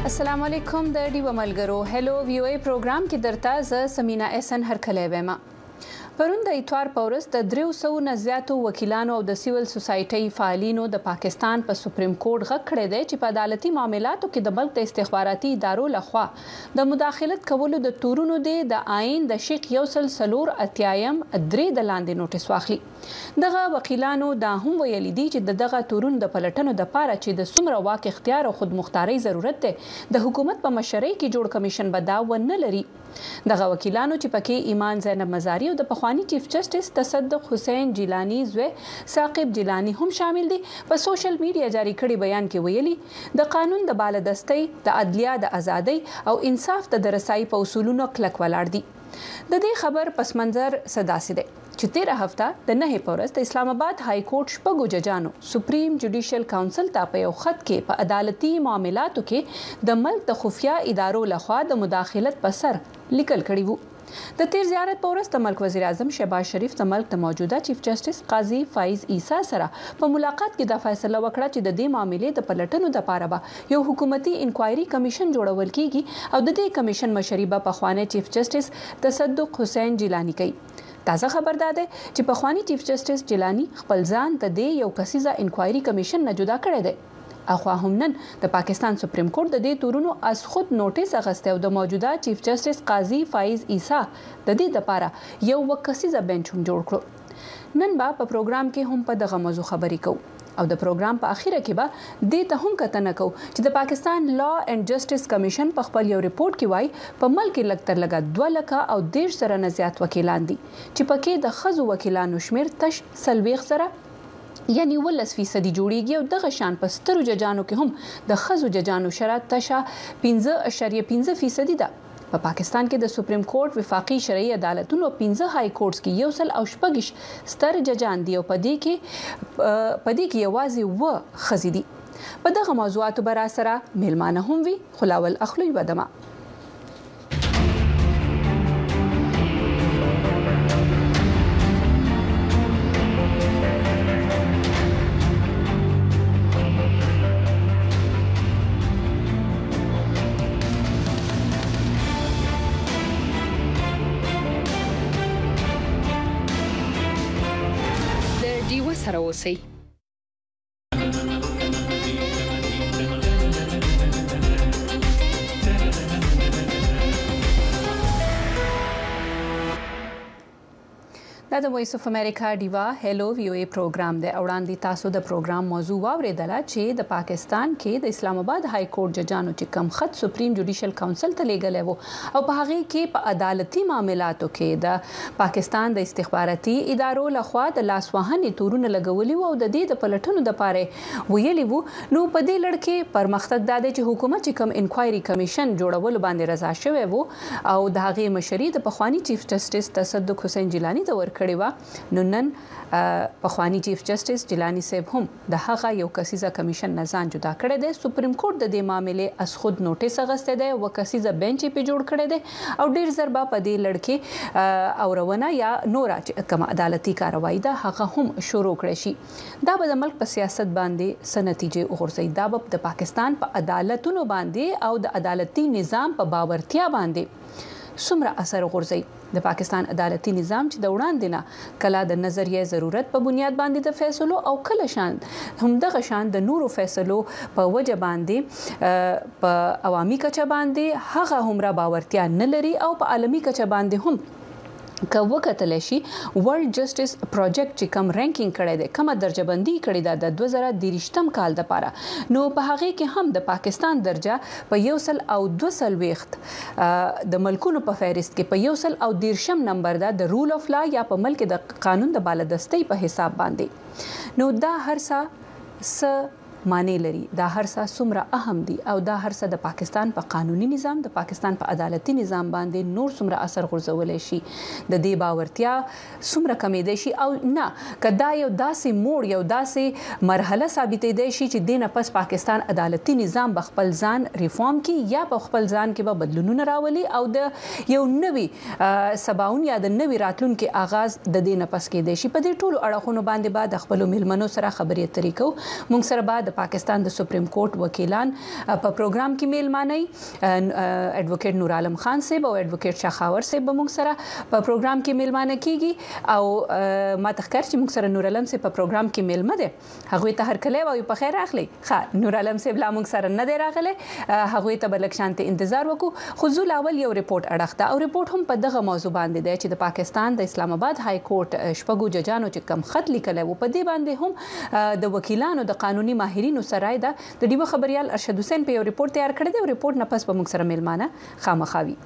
السلام علیکم د ډیو ملګرو هلو ویو ای پروګرام کې درته ز سمینا احسن هرکلی ویما پرون د اتوار پورس د 300 نه زیاتو وکیلانو او د سیول سوسایټي فعالینو د پاکستان په سپریم کورټ غږ کړی دی چې په عدالتي معاملاتو کې د ملک د استخباراتي ادارو لخوا د مداخلت کولو د تورونو د آئین د شیخ یوسل سلور اتیایم درې د لاندې نوټیس واخلي. دغه وکیلانو دا هم ویلي دي چې دغه تورون د پلټنو د پاره چې د څومره واک اختیار او خودمختاري ضرورت ده د حکومت په مشرۍ کې جوړ کمیشن به دا ونه لري. دغه وکیلانو چې پکې ایمان زینب مزاری او د پخوانی چیف جسټس تصدق حسین جیلانی زوی ثاقب جیلانی هم شامل دي. په سوشل میډیا جاری کړي بیان کې ویلي د قانون د بالادستۍ د عدلیه د ازادۍ او انصاف د رسایي په اصولونو کلک ولاړ دي. د دې خبر پس منظر صداسي ده چې 13 هفته د 9 پورس د اسلام آباد های کورټ شپږو ججانو سپریم جوډیشل کونسل ته په یو خط کې په عدالتي معاملاتو کې د ملک د خفیه ادارو لخوا د مداخلت په سر لیکل کړي وو. د تیر زیارت پورس د ملک وزیر اعظم شهباز شریف د ملک د موجوده چیف جسټس قاضي فایز عیسی سره په ملاقات کې د فیصله وکړه چې د دې معاملې د پلټنو د پاره به یو حکومتي انکوایري کمیشن جوړول کیږي او د دې کمیشن مشري به پخوانی چیف جسټس تصدق حسین جیلانی کوي. تازه خبر ده چې پخوانی چیف جسټس جیلانی خپل ځان ته د یو کسیزه انکوایري کمیشن نه جدا کړی دی. اخوا هم نن د پاکستان سپریم کورټ د دې تورونو از خود نوټیس اخیسته او د موجوده چیف جسټس قاضي فایز عیسی د دې لپاره یو وکسیزه بنچ هم جوړ کړ. نن به په پروګرام کې هم په دغه موضوع خبرې کوو او د پروګرام په اخیره کې به دې ته هم کتنه کوو چې د پاکستان لا اینڈ جسټس کمیشن په خپل یو ریپورت کې وایي په ملک کې لږ تر لږه 2 لکه او 10 سره نه زیات وکیلان دي چې پکې د خزو وکیلانو شمیر تش 40 سره یعنی 10% جوړیږي او دغه شان په سترو ججانو کې هم د خزو ججانو شرط تشه 15.5% ده. په پاکستان کې د سپریم کورټ وفاقي شرعي عدالتونو 15 های کورټس کې یو سل او شپږ ستر ججان دي او په دې کې یوازې و خزي دي. په دغه موضوعاتو بر سره میلمانه هم وي خلاول اخلوي ودمه. سره اوسئ. دا د وایس اف امریکا ډیوا هلو ویو ای پروګرام دی. وړاندې تاسو د پروګرام موضوع واوریدله چې د پاکستان کې د اسلام آباد های کورټ ججانو چې کم خط سپریم جوډیشل کونسل ته لیږلی وو او په هغه کې په عدالتي معاملاتو کې د پاکستان د استخباراتي ادارو لخوا د لاسوهنې تورونه لګولي وو او د دې د پلټنو د پاره ویلي وو. نو په دې لړ کې پرمختګ دا دی چې حکومت چې کم انکوایري کمیشن جوړول باندې رضا شوی وو او د هغه مشري د پخوانی چیف جسټس تصدق حسین جیلانی ته ورکړی و. نو نن پخوانی چیف جسټس جیلانی صاحب هم د هغه یو کسیزه کمیشن نه ځان جدا کړی دی. سپریم کورټ د دې معاملې از خود نوټیس اغسته دی او کسیزه بنچ په جوړ کړی دی او ډیر ضربه په دې لړ کې اورونه یا نورا کوم عدالتي کاروایی ده هغه هم شروع کړی شي. دا به د ملک په سیاست باندې سنتیجه وګرځي. دا به د پاکستان په عدالتونو باندې او د عدالتي نظام په باورتیا باندې څومره اثر غورځي. د پاکستان عدالتي نظام چې د وړاندې نه کله د نظریه ضرورت په بنیاد باندې د فیصلو او کله شان هم دغه شان د نورو فیصلو په وجه باندې په عوامي کچه باندې هغه هم را باورتیا نه لري او په عالمي کچه باندې هم که وکتل شي ورلد جسټس پروجیکټ چې کم رینکینګ کړی دی کومه درجه بندي کړی ده د 2023م کال د پاره نو په هغه کې هم د پاکستان درجه په 122 د ملکونو په فهرست کې په 113 نمبر ده د رول اف لا یا په ملک د قانون د بالادستۍ په حساب باندې. نو دا هر څه معنی لري. دا هر څه څومره اهم دي او دا هر څه د پاکستان په قانوني نظام د پاکستان په عدالتي نظام باندې نور څومره اثر غورځولای شي د دې باورتیا څومره کمیدای شي او نه کدا یو داسې موړ یو داسې مرحله ثابتې دی شي چې دینه پس پاکستان عدالتي نظام بخپل ځان ریفارم کی یا په خپل ځان کې به بدلونونه راولي او د یو نوي سباون یا د نوي راتلونکو آغاز د دینه پس کې دی شي. په دې ټولو اړخونو باندې بعد خپل ملمنو سره خبرې اترې کوو. موږ سره بعد پاکستان د سپریم کورټ وکیلان په پروګرام کې میلمانه ایڈوکیټ نور عالم خان صاحب او ایڈوکیټ شاخاور صاحب موږ سره په پروګرام کې میلمانه کیږي او ما تخکر چې موږ سره نور عالم صاحب په پروګرام کې میلمه دي هغه ته هر کله وایو په خیر اخلي ښه نور عالم صاحب لا موږ سره نه دی راغله هغه ته بلک شانته انتظار وکړو خو زول اول یو ریپورت اړخته او ریپورت هم په دغه موضوع باندې دی چې د پاکستان د اسلام آباد های کورټ شپږو ججانو چې کم خط لیکلی و په دې باندې هم د وکیلانو د قانوني ماهرینو سره د ډیوه خبريال ارشد حسین په یو ریپورت تیار کړی دی او ریپورت نه پس به موږ سره میلمانه خامخاوي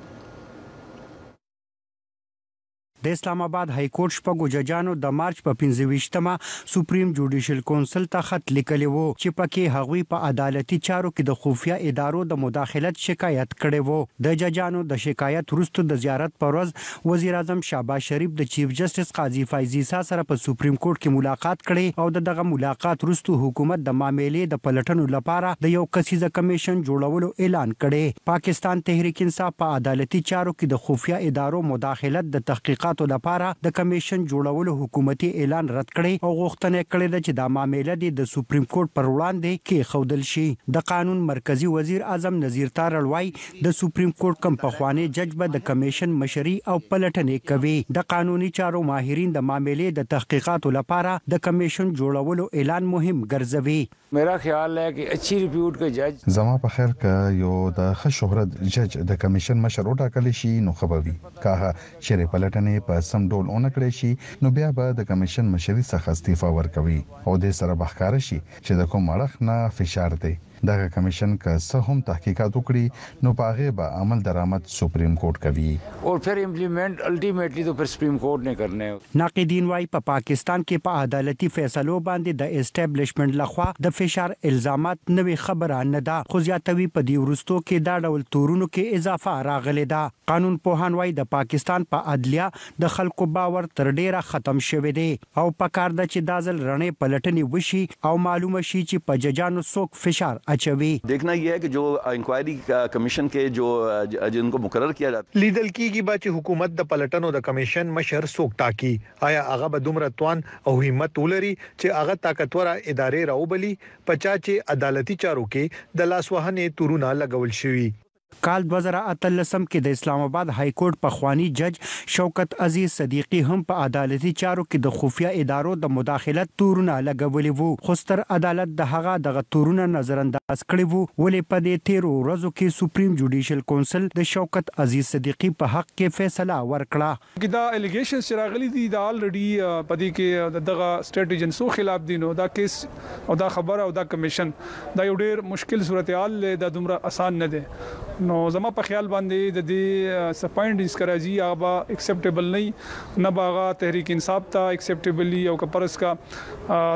د اسلام آباد های کورټ شپږو ججانو د مارچ په 15مه سپریم جوډیشل کونسل ته خط لیکلی وو چې پکې هغوی په عدالتي چارو کې د خفیه ادارو د مداخلت شکایت کړي وو د ججانو د شکایت وروسته د زیارت پر ورځ وزیر اعظم شهباز شریف د چیف جسټس قاضي فیض عیسی سره په سپریم کورټ کې ملاقات کړي او دغه ملاقات وروسته حکومت د معاملې د پلټنو لپاره د یو کسیزه کمیشن جوړولو اعلان کړي پاکستان تحریک انصاف په عدالتي چارو کې د خفیه ادارو مداخلت د تحقیقات لپاره د کمیشن جوړولو حکومتي اعلان رد کړي او غوښتنه کړې ده چې د معاملې د سپریم کورټ پر وړاندې کې خودل شي د قانون مرکزی وزیر اعظم نذیر تارړوای د سپریم کورټ کم پخوانی جج به د کمیشن مشري او پلټنې کوي د قانوني چارو ماهرین د معاملې د تحقیقاتو لپاره د کمیشن جوړولو اعلان مهم ګرځوي मेरा ख्याल है कि अच्छी रिप्यूट के जज زما په خیر ک یو د ښه شهرت جج د کمیشن مشر وټاکل شي نو خبري کاه شری پلټنې په سم ډول اون کړی شي نو بیا به د کمیشن مشري څخه استعفا ورکوي او د سره بخکار شي چې د کوم اړخ نه فشار دی دغه کمیشن که څه هم تحقیقات وکړي نو پاغه به عمل درآمد سپریم کورټ کوي اور پھر امپلیمنٹ الټیمیټلی تو پھر سپریم کورټ نے کرنے ناقدین وايي په پاکستان کې په عدالتي فیصلو باندې د اسټابلیشمنت لخوا د فشار الزامات نوې خبره نه ده خو زیاتوي په دی ورستو کې دا ډول تورونو کې اضافه راغلي ده قانون پوهان وايي د پاکستان په عدلیه د خلکو باور تر ډیره ختم شوی دی او په کار د چې دازل رڼې پلټنې وشي او معلومه شي چې په ججانو څوک فشار اچوي देखना यह है कि जो इंक्वायरी कमीशन के जो जिनको मुकर्रर किया जाता لیدل کیږي با چې حکومت د پلټنو د کمیشن مشر څوک ټاکي آیا هغه به دومره توان او همت ولري چې هغه طاقتور ادارې راوبلي پچا چې عدالتي چارو کې د لاسوهنې تورونه لګول شوی کال 2013 کې د اسلام آباد های کورټ پخوانی جج شوکت عزیز صدیقی هم په عدالتي چارو کې د خفیه ادارو د مداخلت تورونه لګولي وو خو ستر عدالت د هغه دغه تورونه نظر انداز کړی وو ولې په دې 13 ورځو کې سپریم جوډیشل کونسل د شوکت عزیز صدیقی په حق کې فیصله ورکړه دا الیګیشنز چې راغلي دي دا الریډي پدې کې دغه سټیټ ایجنسو خلاف دي نو دا کیس او دا خبر او دا کمیشن دا یو ډیر مشکل صورتحال د دومره آسان نه ده نو زما په خیال باندې د دې سپاینډ اس کراځي هغه اکسپټیبل نه باغه تحریک انصاف ته اکسپټیبلی او کپرس کا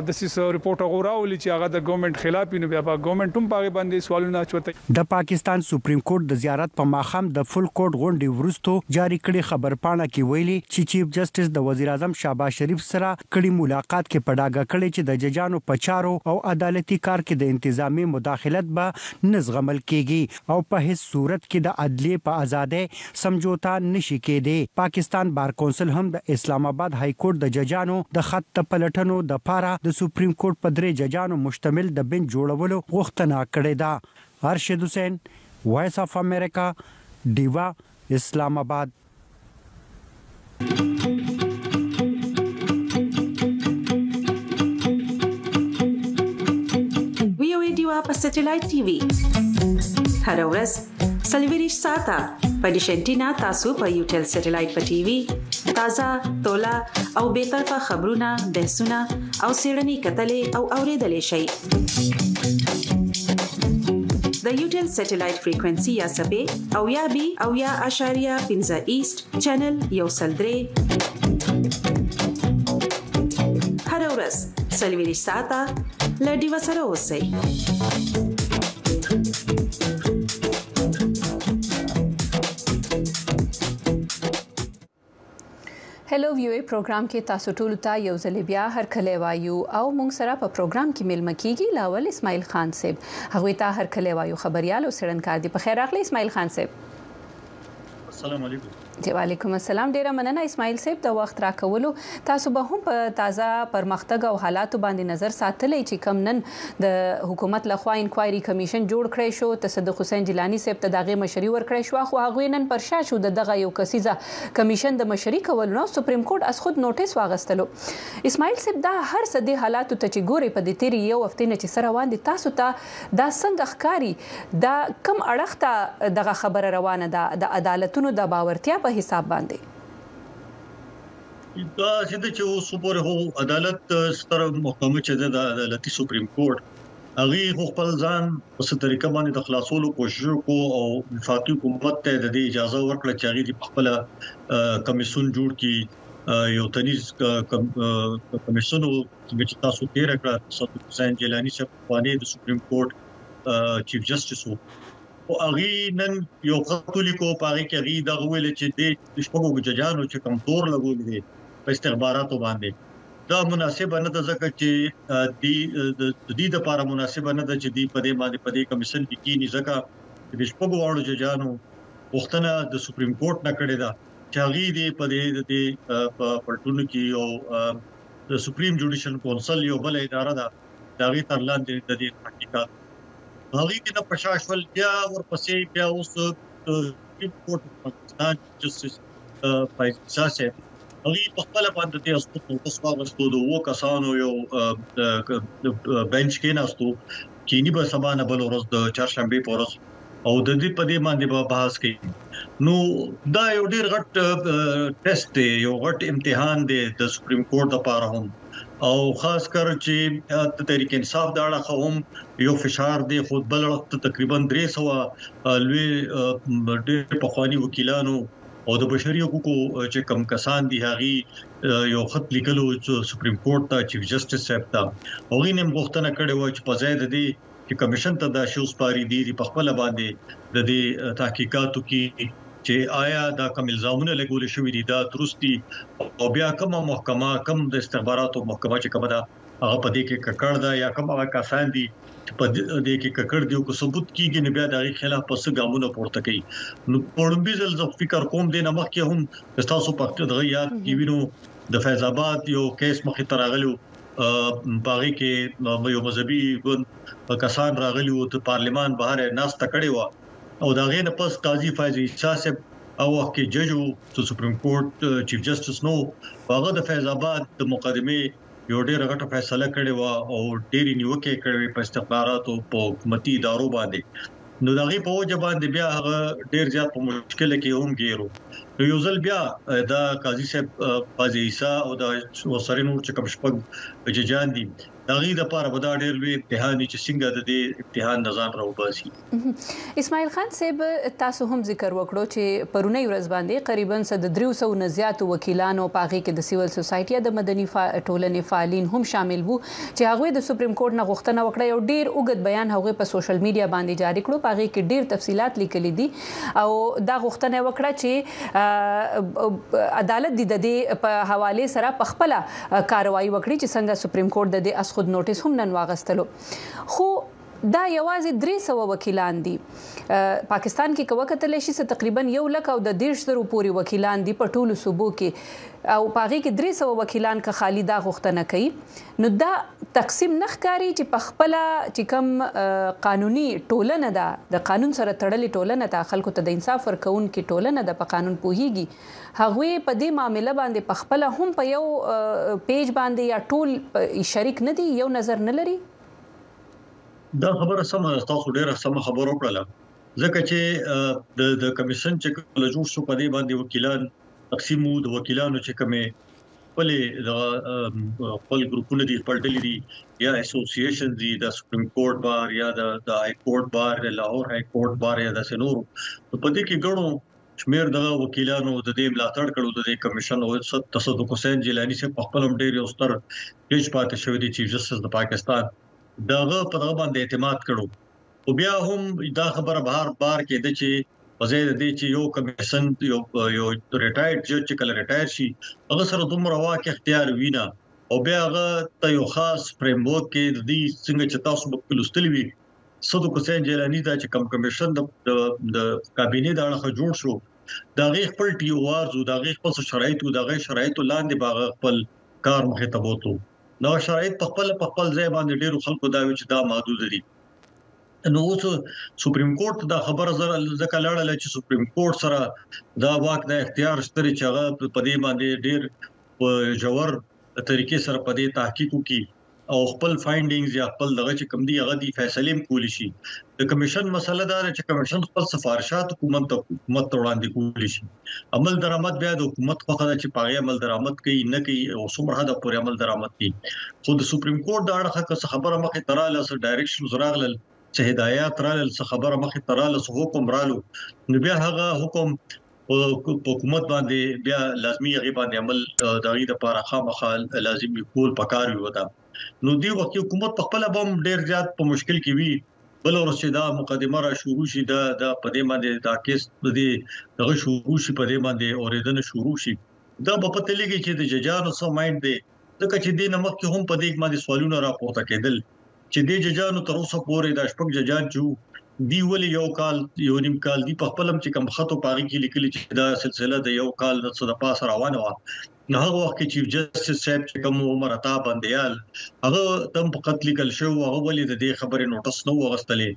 د سیس ریپورت غوراولي چې هغه د ګورنمنت خلاف نه بیا ګورنمنت هم پاغه باندې سوالونه چوتای د پاکستان سپریم کورټ د زیارت په ماخام د فل کورټ غونډې ورستو جاری کړي خبر پاڼه کې ویلي چې چیف جسټس د وزیر اعظم شهباز شریف سره کړي ملاقات کې پډاګه کړي چې د ججانو په چارو او عدالتي کار کې د انتظامی مداخلت به نزغمل کیږي او په هیڅ صورت کې د عدلیه په ازادۍ سمجھوتا نشي کېدی پاکستان بار کونسل هم د اسلام آباد های کورټ د ججانو د خط پلټنو د پاره د سپریم کورټ په درې ججانو مشتمل د بنچ جوړولو غوښتنه کړې ده ارشد حسین وایس اف امریکا ډیوا اسلام آباد ویو ډیوا په سټلایټ ټي وي هر ورځ سلویریش ساته په ډیشنټینا تاسو په یوټل سټلایټ په ټي وي تازه تولا او به طرفه خبرونه بحثونه او سیړنی کتلې او اوریدلې شي د یوټل سټلایټ فریکوئنسي یا سبې او یا بي او یا اشاریه 15 ایست چینل یو سلدري هر ورځ سلویریش ساته لډي وسره اوسئ هلو ویو پروګرام کې تاسو ټول ته یو ځل بیا هر کله وایو او موږ سره په پروګرام کې ملمه کیږي لاول اسماعیل خان صاحب هغه ته هر کله وایو خبريال او سړنکار دی په خیر اخلي اسماعیل خان صاحب السلام علیکم وعلیکم السلام. ډیره مننه اسماعیل صاحب د وخت راکولو. تاسو به هم په تازه پرمختګ او حالاتو باندې نظر ساتلی چې کم نن د حکومت لخوا انکوایري کمیشن جوړ کړی شو. تصدیق حسین جیلانی صاحب ته دغه مشري ورکړی شو، خو هغه نن پر شا شو دغه یو کسیزه کمیشن د مشري کولو نو سپریم کورټ از خود نوټیس واغستلو. اسماعیل صاحب دا هر څه د حالاتو ته چې ګوري په دې تیری یو هفته نه چې سره روان دي، تاسو ته دا څنګه ښکاری؟ دا کم اړخ ته دغه خبره روانه ده د عدالتونو د باورتیا په حساب باندې؟ دا چې اوس پورې هو عدالت ستر محکمه چې د عدالتي سپریم کورټ هغه خپل ځان په څه طریقه باندې د خلاصولو کوشش وکړو او وفاقي حکومت ته د دې اجازه ورکړه چې هغه د خپل کمیسون جوړ کړي. یو تنیز کمیسون چې تاسو تیر کړه تصدیق حسین جیلانی صاحب باندې د سپریم کورټ چیف جسټس وو او هغه نن یو خط لیکو پاره کې هغه د ویل چې د شپږو ججانو چې کمزور لګول دي په استخباراتو باندې دا مناسب نه ده، ځکه چې د دې لپاره مناسب نه ده چې د پدې باندې پدې کمیشن کې کینی، ځکه د شپږو وړو ججانو وختونه د سپریم کورټ نه کړی دا چې هغه دې پدې د پټونو کې او د سپریم جوډیشل کونسل یو بل اداره ده دا غي تر لاندې د دې حقیقت هغه کې د پرشاشول بیا ورپسې بیا اوس سپریم کورټ پاکستان جسټس فیصله سره هغه په خپل باندې د اساسو نوټس واغستو د وو کسانو یو بنچ کې ناستو کینی به سبانه بل ورځ د چهارشنبه په ورځ او د دې په دې باندې به بحث کوي. نو دا یو ډیر غټ ټیسټ دی، یو غټ امتحان دی د سپریم کورټ لپاره هم او خاص کر چې د تحریک انصاف د اړه هم یو فشار دی. خود بل وخت تقریبا 300 لوی ډېر پخوانی وکیلانو او د بشري حقوقو چې کم کسان دي هغه یو خط لیکلو سپریم کورټ ته چیف جسټس صاحب ته هغه نیم غوښتنه کړې و چې په ځای د دې چې کمیشن ته د شوز پاري دي په خپل باندې د دې تحقیقاتو کې چې آیا دا کوم الزامونه لګول شوی دي دا درستي او بیا کومه محکمه کوم د استخباراتو محکمه چې کومه دا هغه په دې کې ککړ دا یا کوم هغه کسان دي چې په دې کې ککړ دي او کو ثبوت کیږي نه بیا د خلاف پس ګامونه پورته کوي. نو پړمبي ځل ز فکر کوم دې نه مخکې هم تاسو په دغه یاد کې وینو د فیض آباد یو کیس مخې ته راغلو باغی کې یو مذهبي ګوند کسان راغلي او ته پارلیمان بهر ناس تکړه و او دا غینه پس قاضي فیض صاحب او وخت کې جج او سپریم کورټ چیف جسټس نو هغه د فیض آباد د مقدمه یو ډېر غټه فیصله کړې و او ډېری نیوکه کړې په استخباراتو په حکومتي ادارو باندې. نو دغه په وجه باندې بیا هغه ډېر زیات په مشکل کې هم ګیرو. نو یو ځل بیا دا قاضي صاحب قاضي عیسی او د وسره نور چې کوم شپږ ججان دي دغه د لپاره به دا ډېر لوی امتحان چې څنګه د دې امتحان نظام راوباسي. اسماعیل خان صاحب تاسو هم ذکر وکړو چې پرونی ورځ باندې تقریبا 300 نه زیات وکیلانو پاغي کې د سیول سوسایټي د مدني ټولنې فعالین هم شامل وو چې هغه د سپریم کورټ نه غوښتنه وکړه یو ډېر اوږد بیان هغه په سوشل میډیا باندې جاری کړو، پاغي کې ډېر تفصيلات لیکلي دي او دا غوښتنه وکړه چې عدالت د دې په حواله سره په خپل کاروایی وکړي چې څنګه سپریم کورټ د دې خود نوټیس هم نن واغستلو. خو دا یوازې 300 وکیلان دي. پاکستان کې کومه کتل شي چې تقریبا 1 لک او د 150 پورې وکیلان دي په ټولو صوبو کې او پاغي کې 300 وکیلان کا خالی دا غوښتنه کوي. نو دا تقسیم نخکاری چې په خپل چې کوم قانوني ټولنه ده د قانون سره تړلې ټولنه ته خلکو ته د انصاف ورکون کې ټولنه ده په قانون پوهیږي هغه په دې معاملې باندې په خپل هم په یو پیج باندې یا ټول شریک نه دي، یو نظر نه لري. دا خبره سم تاسو ډیره سم خبر وکړه ځکه چې د کمیشن چې کله جوړ شو په دې باندې وکیلان تقسیم وو د وکیلانو چې کومه خپل ګروپونه دي پړډلې دي یا اسوسییشن دي د سپریم کورټ بار یا د های کورټ بار د لاهور های کورټ بار یا د سنور په دې کې ګڼو شمیر د وکیلانو د دې ملاتړ کړو د کمیشن او تصدیق حسین جیلانی سے په خپل ډېر یو ستر پیش پاتې شوی دی چیف جسټس د پاکستان دغه په دغه باندې اعتماد کړو او بیا هم دا خبره بار کې د چې وزیر دې چې یو کمیشن یو ریټایرډ جج چې کله ریټایر شي هغه سره دومره واکه اختیار وینا او بیا هغه ته یو خاص فریم ورک کې د دې څنګه چې تاسو په لوستل وی صدق حسین جیلانی دا چې کم کمیشن د کابینه د اړه جوړ شو دا غي خپل ټي او آر زو دا غي خپل شرایط او دا غي شرایط لاندې باغ خپل کار مخه ته بوتو نو شرایط په خپل ځای باندې ډیرو خلکو دا وی چې دا محدود دي نو اوس سپریم کورټ دا خبره ځکه لاړه چې سپریم کورټ سره دا واک د اختیار شته چې هغه په دې باندې ډیر جوړ طریقې سره په دې تحقیق وکړي او خپل فایندینګز یا خپل دغه چې کوم دی هغه دی فیصله کول شي د کمیشن مسله دا چې کمیشن خپل سفارشات حکومت وړاندې کول شي عمل درآمد بیا د حکومت په خاطر چې پاغه عمل درآمد کوي نه کوي او څومره حد پورې عمل درآمد کوي خو د سپریم کورټ دا اړه خبره مخه تراله سره ډایرکشن زراغل چې هدايات راغل څه خبره مخه تراله څه حکم رالو نو بیا هغه حکم حکومت باندې بیا لازمي هغه باندې عمل دغه لپاره خامخا لازمي کول پکار وي ودا نو دی وخت حکومت په خپل بم ډیر زیات په مشکل کې وي بل ورسېدا مقدمه را شروع شي د پدې باندې دا کیس د دغه شروع شي پدې باندې اوریدنه شروع شي دا په پته لګي چې د ججانو سو مایند دی ځکه چې د نمک کې هم پدې باندې سوالونه راپورته کېدل چې د ججانو تر اوسه پورې د شپږ ججان چې دی ولې یو نیم کال دی په خپلم چې کم خطو پاري کې لیکلي چې دا سلسله د یو کال د صد پاس روانه و نو هغه وخت چې چیف جسټس صاحب چې کوم عمر عطا بنديال هغه تم په قتل کل شو هغه ولې د دې خبرې نوټس نو وغستلې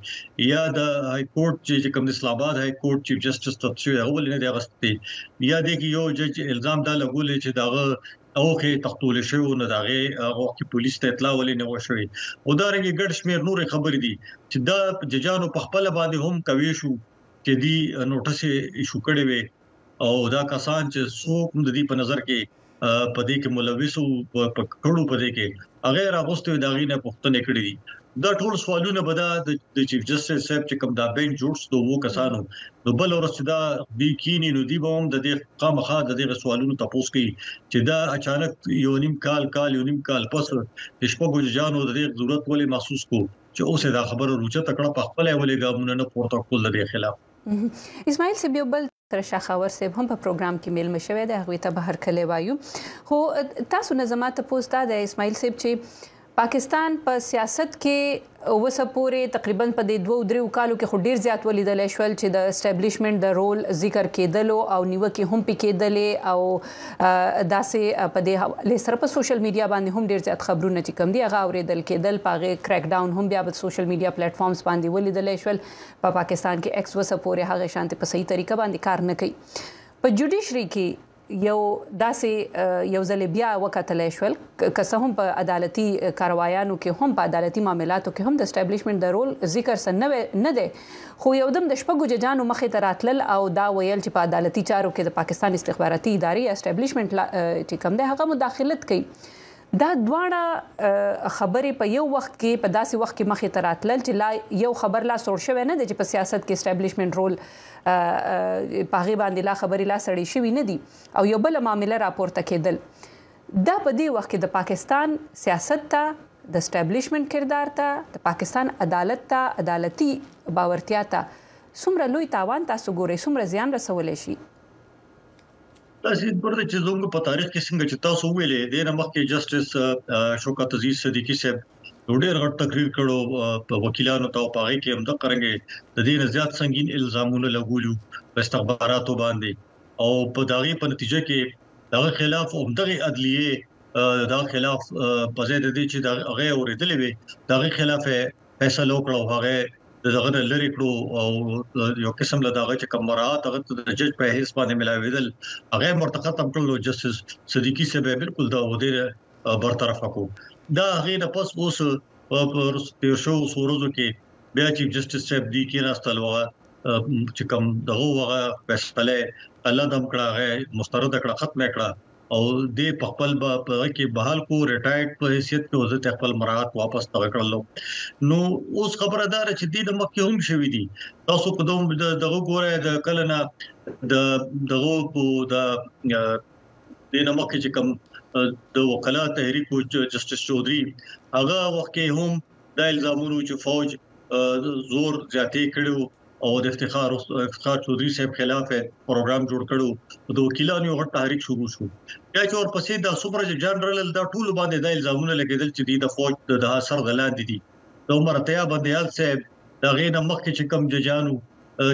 یا د های کورټ چې کوم د اسلام آباد های کورټ چیف جسټس ته هغه ولې نه دی غستې یا د یو جج الزام دا لګول چې داغه اوخه تختول شو نو داغه هغه کې پولیس ته اطلاع ولې نه وشوي او دا رنګ ګډ شمیر نور خبرې دي چې دا ججانو په خپل باندې هم کوي شو چې دی نوټس ایشو کړي وي او دا کسان چې څوک د دې په نظر کې پدې کې ملوث او پکړو پدې کې غیر اغوستو داغې نه پوښتنه کړې دي دا ټول سوالونه به د چیف جسټس صاحب چې کوم دا بینچ جوړ شو وو کسانو نو بل ورسېدا دی کینی نو دی به هم د دې خامخا د دې سوالونو تاسو کوي چې دا اچانک یو نیم کال پس د شپږو جانو د دې ضرورت ولې محسوس کو چې اوسه دا خبره روچه تکړه په خپل ولې ګامونه نه پورته کول د خلاف اسماعیل سیبیوبل تر شاخاور صاحب هم په پروګرام کې میل مشوي د هغه ته بهر کلی وایو خو تاسو نظامات پوسټا د اسماعیل صاحب چې پاکستان په سیاست کې وسپورې تقریبا په دې 2-3 کالو کې خو ډیر زیات ولیدل شول چې د اسټابلیشمنت د رول ذکر کېدلو او نیوکه هم پکې کېدلې او داسې په دې لسر په سوشل میډیا باندې هم ډیر زیات خبرونه چې کم دي هغه اوریدل کېدل پاغه کریک ډاون هم بیا په سوشل میډیا پلیټ فارمز باندې ولیدل شول په پاکستان کې ایکس وسپورې هغه شانتي په صحیح طریقه باندې کار نه کوي په جوډیشري کې یو داسې یو ځل بیا وکټل شول که هم په عدالتي کاروایانو کې هم په عدالتي معاملاتو کې هم د اسټابلیشمنت د رول ذکر نه دی خو یو دم د شپږو ججانو مخې ته راتلل او دا ویل چې په عدالتي چارو کې د پاکستان استخباراتي ادارې اسټابلیشمنت چې کوم دی هغه مداخلت کوي دا دواړه خبرې په یو وخت کې په داسې وخت کې مخې ته راتلل چې لا یو خبر لا سوړ شوی نه دی چې په سیاست کې اسټابلیشمنت رول پاغي باندې لا خبرې لا سړې شوی نه دي او یو بل معاملې راپورته کېدل دا په دې وخت کې د پاکستان سیاست ته د اسټابلیشمنت کردار ته د پاکستان عدالت ته عدالتي باورتیا ته څومره لوی تاوان تاسو ګورئ څومره زیان رسولی شي تاسو ورته چې زموږ په تاریخ کې څنګه چې تاسو ویلې د نمخ جسټس شوکت عزیز صدیقی صاحب ډېر غټ تقریر کړو په وکیلانو ته په هغه کې هم د قرنګ د دې زیات سنگین الزامونه لګولو په استخباراتو باندې او په دغه په نتیجه کې دغه خلاف عمدغه عدلیه دغه خلاف په ځای د دې چې دغه اوریدلې وي دغه خلاف فیصله وکړو هغه دغه لری کړو او یو قسم له دغه چې کمرات هغه د جج په حیث باندې ملاویدل هغه مرتقب کړو جسټس صدیقی صاحب بالکل دا ودې برطرف کړو دا هغه نه پس اوس په تیر شو سورزو کې بیا چیف جسټس صاحب دی کې راستل وغه چې کوم دغه وغه فیصله الله دم کړه مسترد کړه ختم کړه او د خپل په کې بحال کو ریټایرډ په حیثیت کې وزت خپل مراحت واپس تکړلو نو اوس خبردار چې د مکه هم شوې دي تاسو کوم دغه ګوره د کلنه دغه په د نمکه چې کوم د وکالت تحریک جسټس چودري هغه وخت کې هم د الزامونو چې فوج زور زیاتې کړو او د افتخار چودري صاحب خلاف پروګرام جوړ کړو د وکیلانو یو تحریک شروع شو یا چې ورپسې د سپر جنرال د ټول باندې د الزامونه لګیدل چې د فوج د اثر غلاند دي د عمر عطا بنديال صاحب د غینه مخکې چې کم ججانو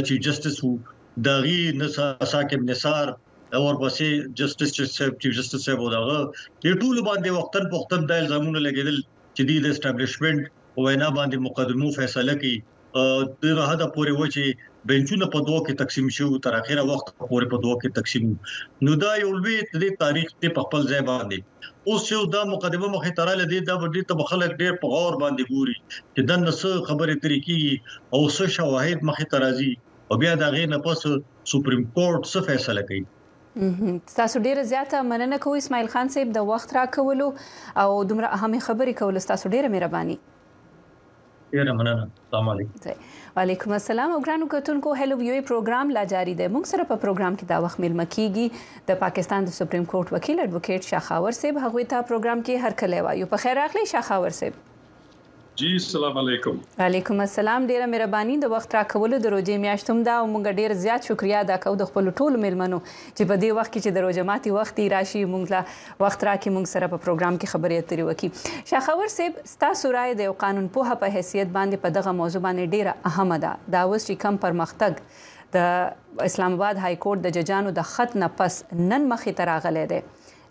چیف جسټس وو داغي ساکب نثار اور پسې جسټس چیف جسټس صاحب وداغه د ټول باندې وختن د الزامونو لګیدل چې د اسټابلیشمنت وینا باندې مقدمو فیصله کوي د راهدا پورې و چې بنچونه په دوه کې تقسیم شو تر اخره وخت پورې په دوه کې تقسیم نو دا یو لوی د تاریخ په خپل ځای باندې اوس یو دا مقدمه مخې تراله دي دا ډېر ته خلک ډېر په غور باندې ګوري چې د نس خبرې طریقې او څه شواهد مخې ترازي او بیا دا غي نه پس سپریم کورټ څه فیصله کوي. تاسو ډیره زیاته مننه کوم اسماعیل خان صاحب د وخت را کولو او دومره اهمه خبرې کول تاسو ډیره مهرباني. ډیره مننه. السلام علیکم. وعلیکم السلام. او ګرانو کتونکو هلو ویو پروګرام لا جاری دی. موږ سره په پروګرام کې دا وخت ملمه کیږي د پاکستان د سپریم کورټ وکیل ایڈوکیټ شاخاور صاحب هغه ته پروګرام کې هر کله وایو. په خیر راغلی شاخاور صاحب. جی السلام علیکم. وعلیکم السلام. ډیره مهرباني د وخت را کولو د روزې میاشتوم دا او موږ ډیر زیات شکریا ادا کوو د خپل ټولو مېلمنو چې په دې وخت کې چې د روزې ماتي وخت راشي موږ لا وخت راکې موږ سره په پروګرام کې خبرې اترې وکړي. شاخاور صاحب تاسو رائے د قانون په حیثیت باندې په دغه موضوع باندې ډیره اهمه ده. دا اوس چې کم پرمختګ د اسلام آباد های کورټ د ججانو د خط نه پس نن مخې ته راغلی دی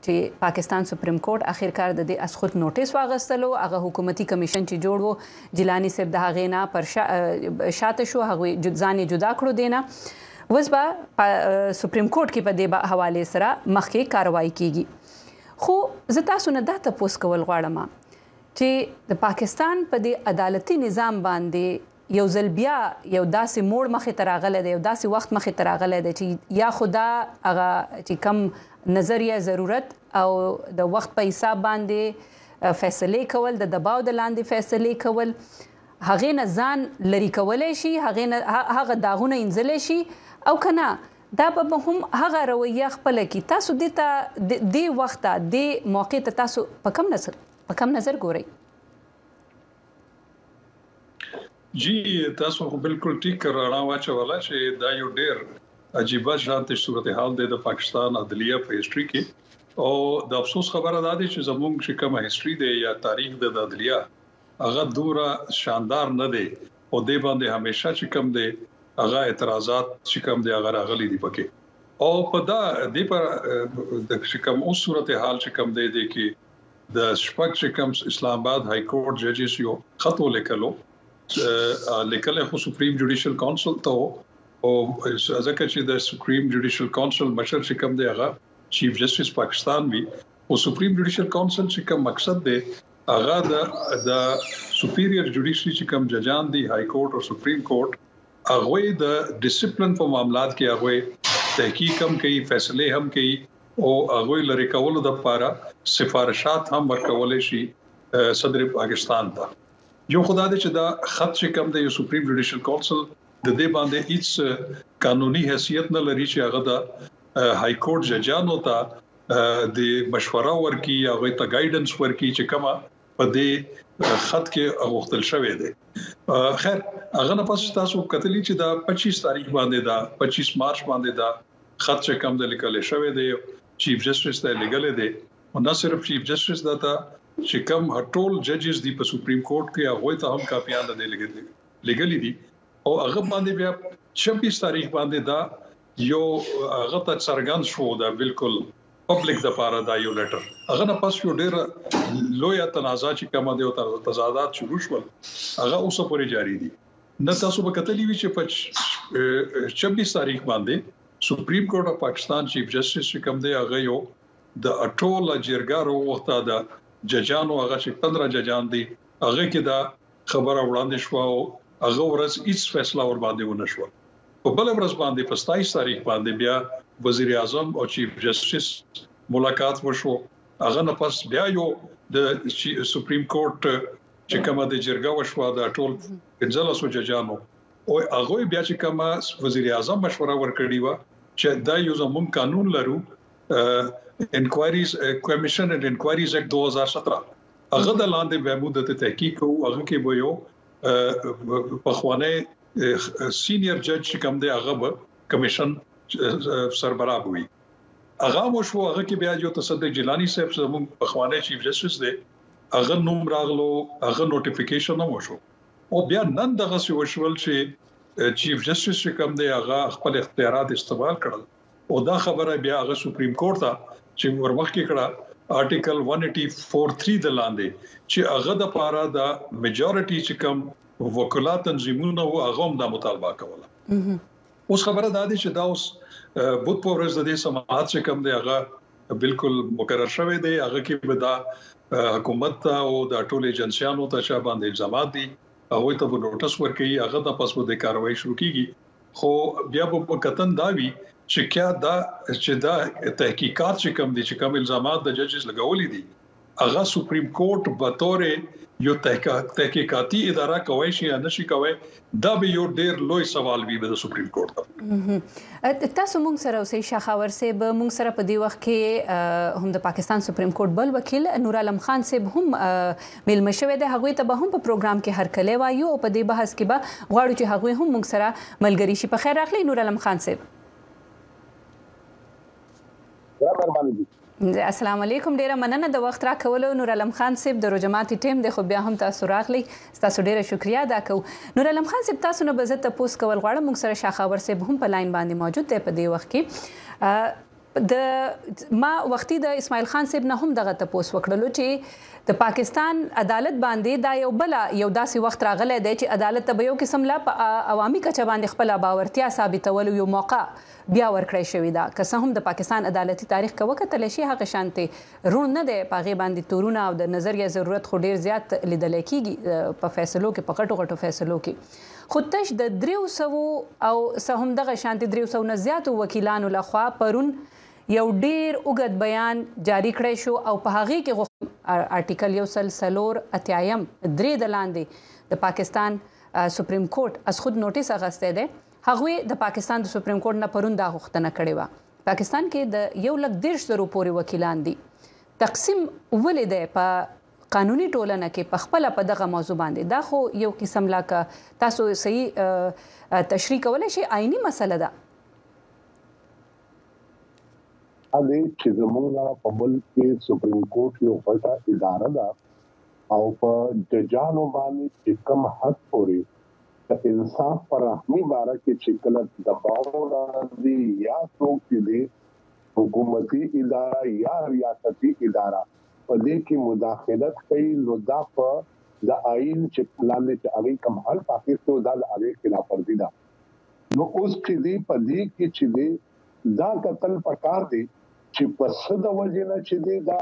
چې پاکستان سپریم کورټ اخرکار د دې اسخط نوټیس واغستلو هغه حکومتي کمیشن چې جوړ وو جیلانی صاحب د هغه نه پر شاته شو هغه ځان جدا کړو دینه وسبا سپریم کورټ کې په دې حواله سره مخکې کاروایی کیږي. خو زه تاسو نه دا تاسو کول غواړم چې د پاکستان په دې عدالتي نظام باندې یو ځل بیا یو داسې موړ مخې ته راغلی دی یو داسې وخت مخې ته راغلی دی چې یا خدا هغه چې کم نظریه ضرورت او د وخت په حساب باندې فیصله کول د دباو د لاندې فیصله کول هغه نه ځان لری کولای شي هغه داغونه انځلای شي او کنه دا به هم هغه رویه خپل کی تاسو د وخت د موقع ته تاسو په کم نظر ګورئ. جی تاسو بالکل ټیک رانا واچولا چې دا یو ډیر عجیب شانته صورتحال د پاکستان عدلیه په هیستوري کې او د افسوس خبره ده چې زموږ چې کومه هیستوري دی یا تاریخ د عدلیه هغه دوره شاندار نه دی او د باندې همیشه چې کوم دی هغه اعتراضات چې کوم دی هغه راغلي دي پکې او په دا د پر د چې کوم اوس صورتحال چې کوم دی کې د شپږ چې کوم اسلام آباد های کورټ ججز یو خط ولیکلو خو سپریم جوډیشل کونسل ته او ځکه چې د سپریم جوډیشل کونسل مشر چې کوم دی هغه چیف جسټس پاکستان وی او سپریم جوډیشل کونسل چې کوم مقصد دی هغه د سپیریئر جوډیشري چې کوم ججان دی های کورټ او سپریم کورټ هغه د ډیسپلین په معاملات کې هغه تحقیق هم کوي فیصله هم کوي او هغه لری کولو د لپاره سفارشات هم ورکول شي صدر پاکستان ته. یو خدای دې چې دا خط چې کوم دی سپریم جوډیشل کونسل د دې باندې هیڅ قانوني حیثیت نه لري چې هغه د های کورټ ججانو ته د مشوره ورکي هغه ته ګایډنس ورکي چې کومه په دې خط کې غوښتل شوی دی. خیر هغه نه پس تاسو کتلی چې دا 25 تاریخ باندې دا 25 مارچ باندې دا خط چې کوم د لیکل شوی دی چیف جسټس ته لګل دی او نه صرف چیف جسټس دا ته چې کوم ټول ججز دی په سپریم کورټ کې هغه ته هم کاپیان د لګل دي او هغه باندې بیا 26 تاریخ باندې دا یو هغه ته څرګند شو دا بالکل پبلک د لپاره دا یو لیټر هغه نه پس یو ډیر لوی تنازع چې کومه دی او تضادات شروع شول هغه اوسه پورې جاری دي. نه تاسو به کتلی وی چې په 26 تاریخ باندې سپریم کورټ اف پاکستان چیف جسټس چې کوم دی هغه یو د اټول جرګارو وخت دا ججانو هغه چې 15 ججان دي هغه کې دا خبره وړاندې شو او هغه ورځ هیڅ فیصله ور باندې ونه شو. په بل ورځ باندې په 27 تاریخ باندې بیا وزیر اعظم او چیف جسټس ملاقات وشو هغه نه پس بیا یو د سپریم کورټ چې کومه د جرګه وشو د ټول 15 ججانو او هغه بیا چې کومه وزیر اعظم مشوره ورکړی و چې دا یو زموږ قانون لرو انکوایریز کمیشن اند انکوایریز اکټ 2017 هغه د لاندې بهبود ته تحقیق او هغه کې به یو په خوانه سینیئر جج چې کوم دی هغه به کمیشن سربراہ وي هغه مو شو هغه کې بیا یو تصدیق جیلانی صاحب زموږ په خوانه چیف جسټس دی هغه نوم راغلو هغه نوټیفیکیشن هم وشو او بیا نن دغه څه وشول چې چیف جسټس چې کوم دی هغه خپل اختیارات استعمال کړل او دا خبره بیا هغه سپریم کورټ ته چې ورمخکې کړه آرټیکل 184(3) د لاندې چې هغه د پاره د میجورټي چې کوم وکالت تنظیمونه او هغه هم د مطالبه کوله. اوس خبره دا دي چې دا اوس بوت پورز د دې سماعت چې کوم دی هغه بالکل مقرر شوی دی. هغه کې به دا حکومت او د ټول ایجنسیانو ته چې باندې الزامات دي هغه ته به نوټس ورکړي، هغه د پاسپورت د کاروایی شروع کیږي. خو بیا په کتن دا وی چې کیا دا چې دا تحقیقات چې کوم دي چې کوم الزامات د ججز لګولې دي هغه سپریم کورټ به تور یو تحقیقاتي اداره کوي شي یا نشي کوي، دا به یو ډیر لوی سوال وي د سپریم کورټ ته. تاسو موږ سره اوسې شاخاور صاحب موږ سره په دې وخت کې هم د پاکستان سپریم کورټ بل وکیل نور عالم خان صاحب هم میلمه شوی دی. هغه ته به هم په پروګرام کې هرکلی وایو او په دې بحث کې به غواړو چې هغه هم موږ سره ملګری شي. په خیر راغلی نور عالم خان صاحب. السلام علیکم، ډیره مننه د وخت را کولو. نور عالم خان صاحب د روجماتي ټیم د خو بیا هم تاسو راغلی، تاسو ډیره شکریا ادا کوم. نور عالم خان صاحب تاسو نه بزت تاسو کول غواړم، موږ سره شاخاور صاحب هم په لاین باندې موجود دی په دې وخت کې. د ما وختي د اسماعیل خان صاحب نه هم دغه تاسو وکړلو چې د پاکستان عدالت باندې دا یو داسې وخت راغلی دی چې عدالت ته به یو قسم لا په عوامي کچه باندې خپل باورتیا ثابتولو یو موقع بیا ورکړی شوی دا. که څه هم د پاکستان عدالتي تاریخ کې وکتل شي هغه شانتي رون نه دی، پاغه باندې تورونه او د نظریه ضرورت خو ډیر زیات لیدل کیږي په فیصلو کې، په غټو فیصلو کې. خو تش د 300 او څه هم دغه شانتي 300 نه زیات وکیلانو لخوا پرون یو ډیر اوږد بیان جاری کړی شو او په هغه کې آرټیکل 143 د لاندې د پاکستان سپریم کورټ از خود نوټیس اغسته ده. هغه د پاکستان د سپریم کورټ نه پرون دا غوښتنه کړې و. پاکستان کې د 1,10,000 پورې وکیلان دي. تقسیم ولې ده په قانوني ټولنه کې په خپل په دغه موضوع باندې؟ دا خو یو قسم لاکه تاسو صحیح تشریح کولای شي آئینی مسله ده. هغه چې زموږه په ملک کې سپریم کورټ یو غټه اداره ده او په ججانو باندې چې کوم حد پورې د انصاف پر رحمي باره کې چې کله دباو راځي یا څوک چې حکومتي اداره یا ریاستي اداره په دې کې مداخلت کوي نو دا په د آئین چې لاندې چې هغه کوم حل پاکستان د هغه خلاف ورزي ده. نو اوس چې دې په دې کې چې دا قتل پکار دي چې په صد وجنه چې دې دا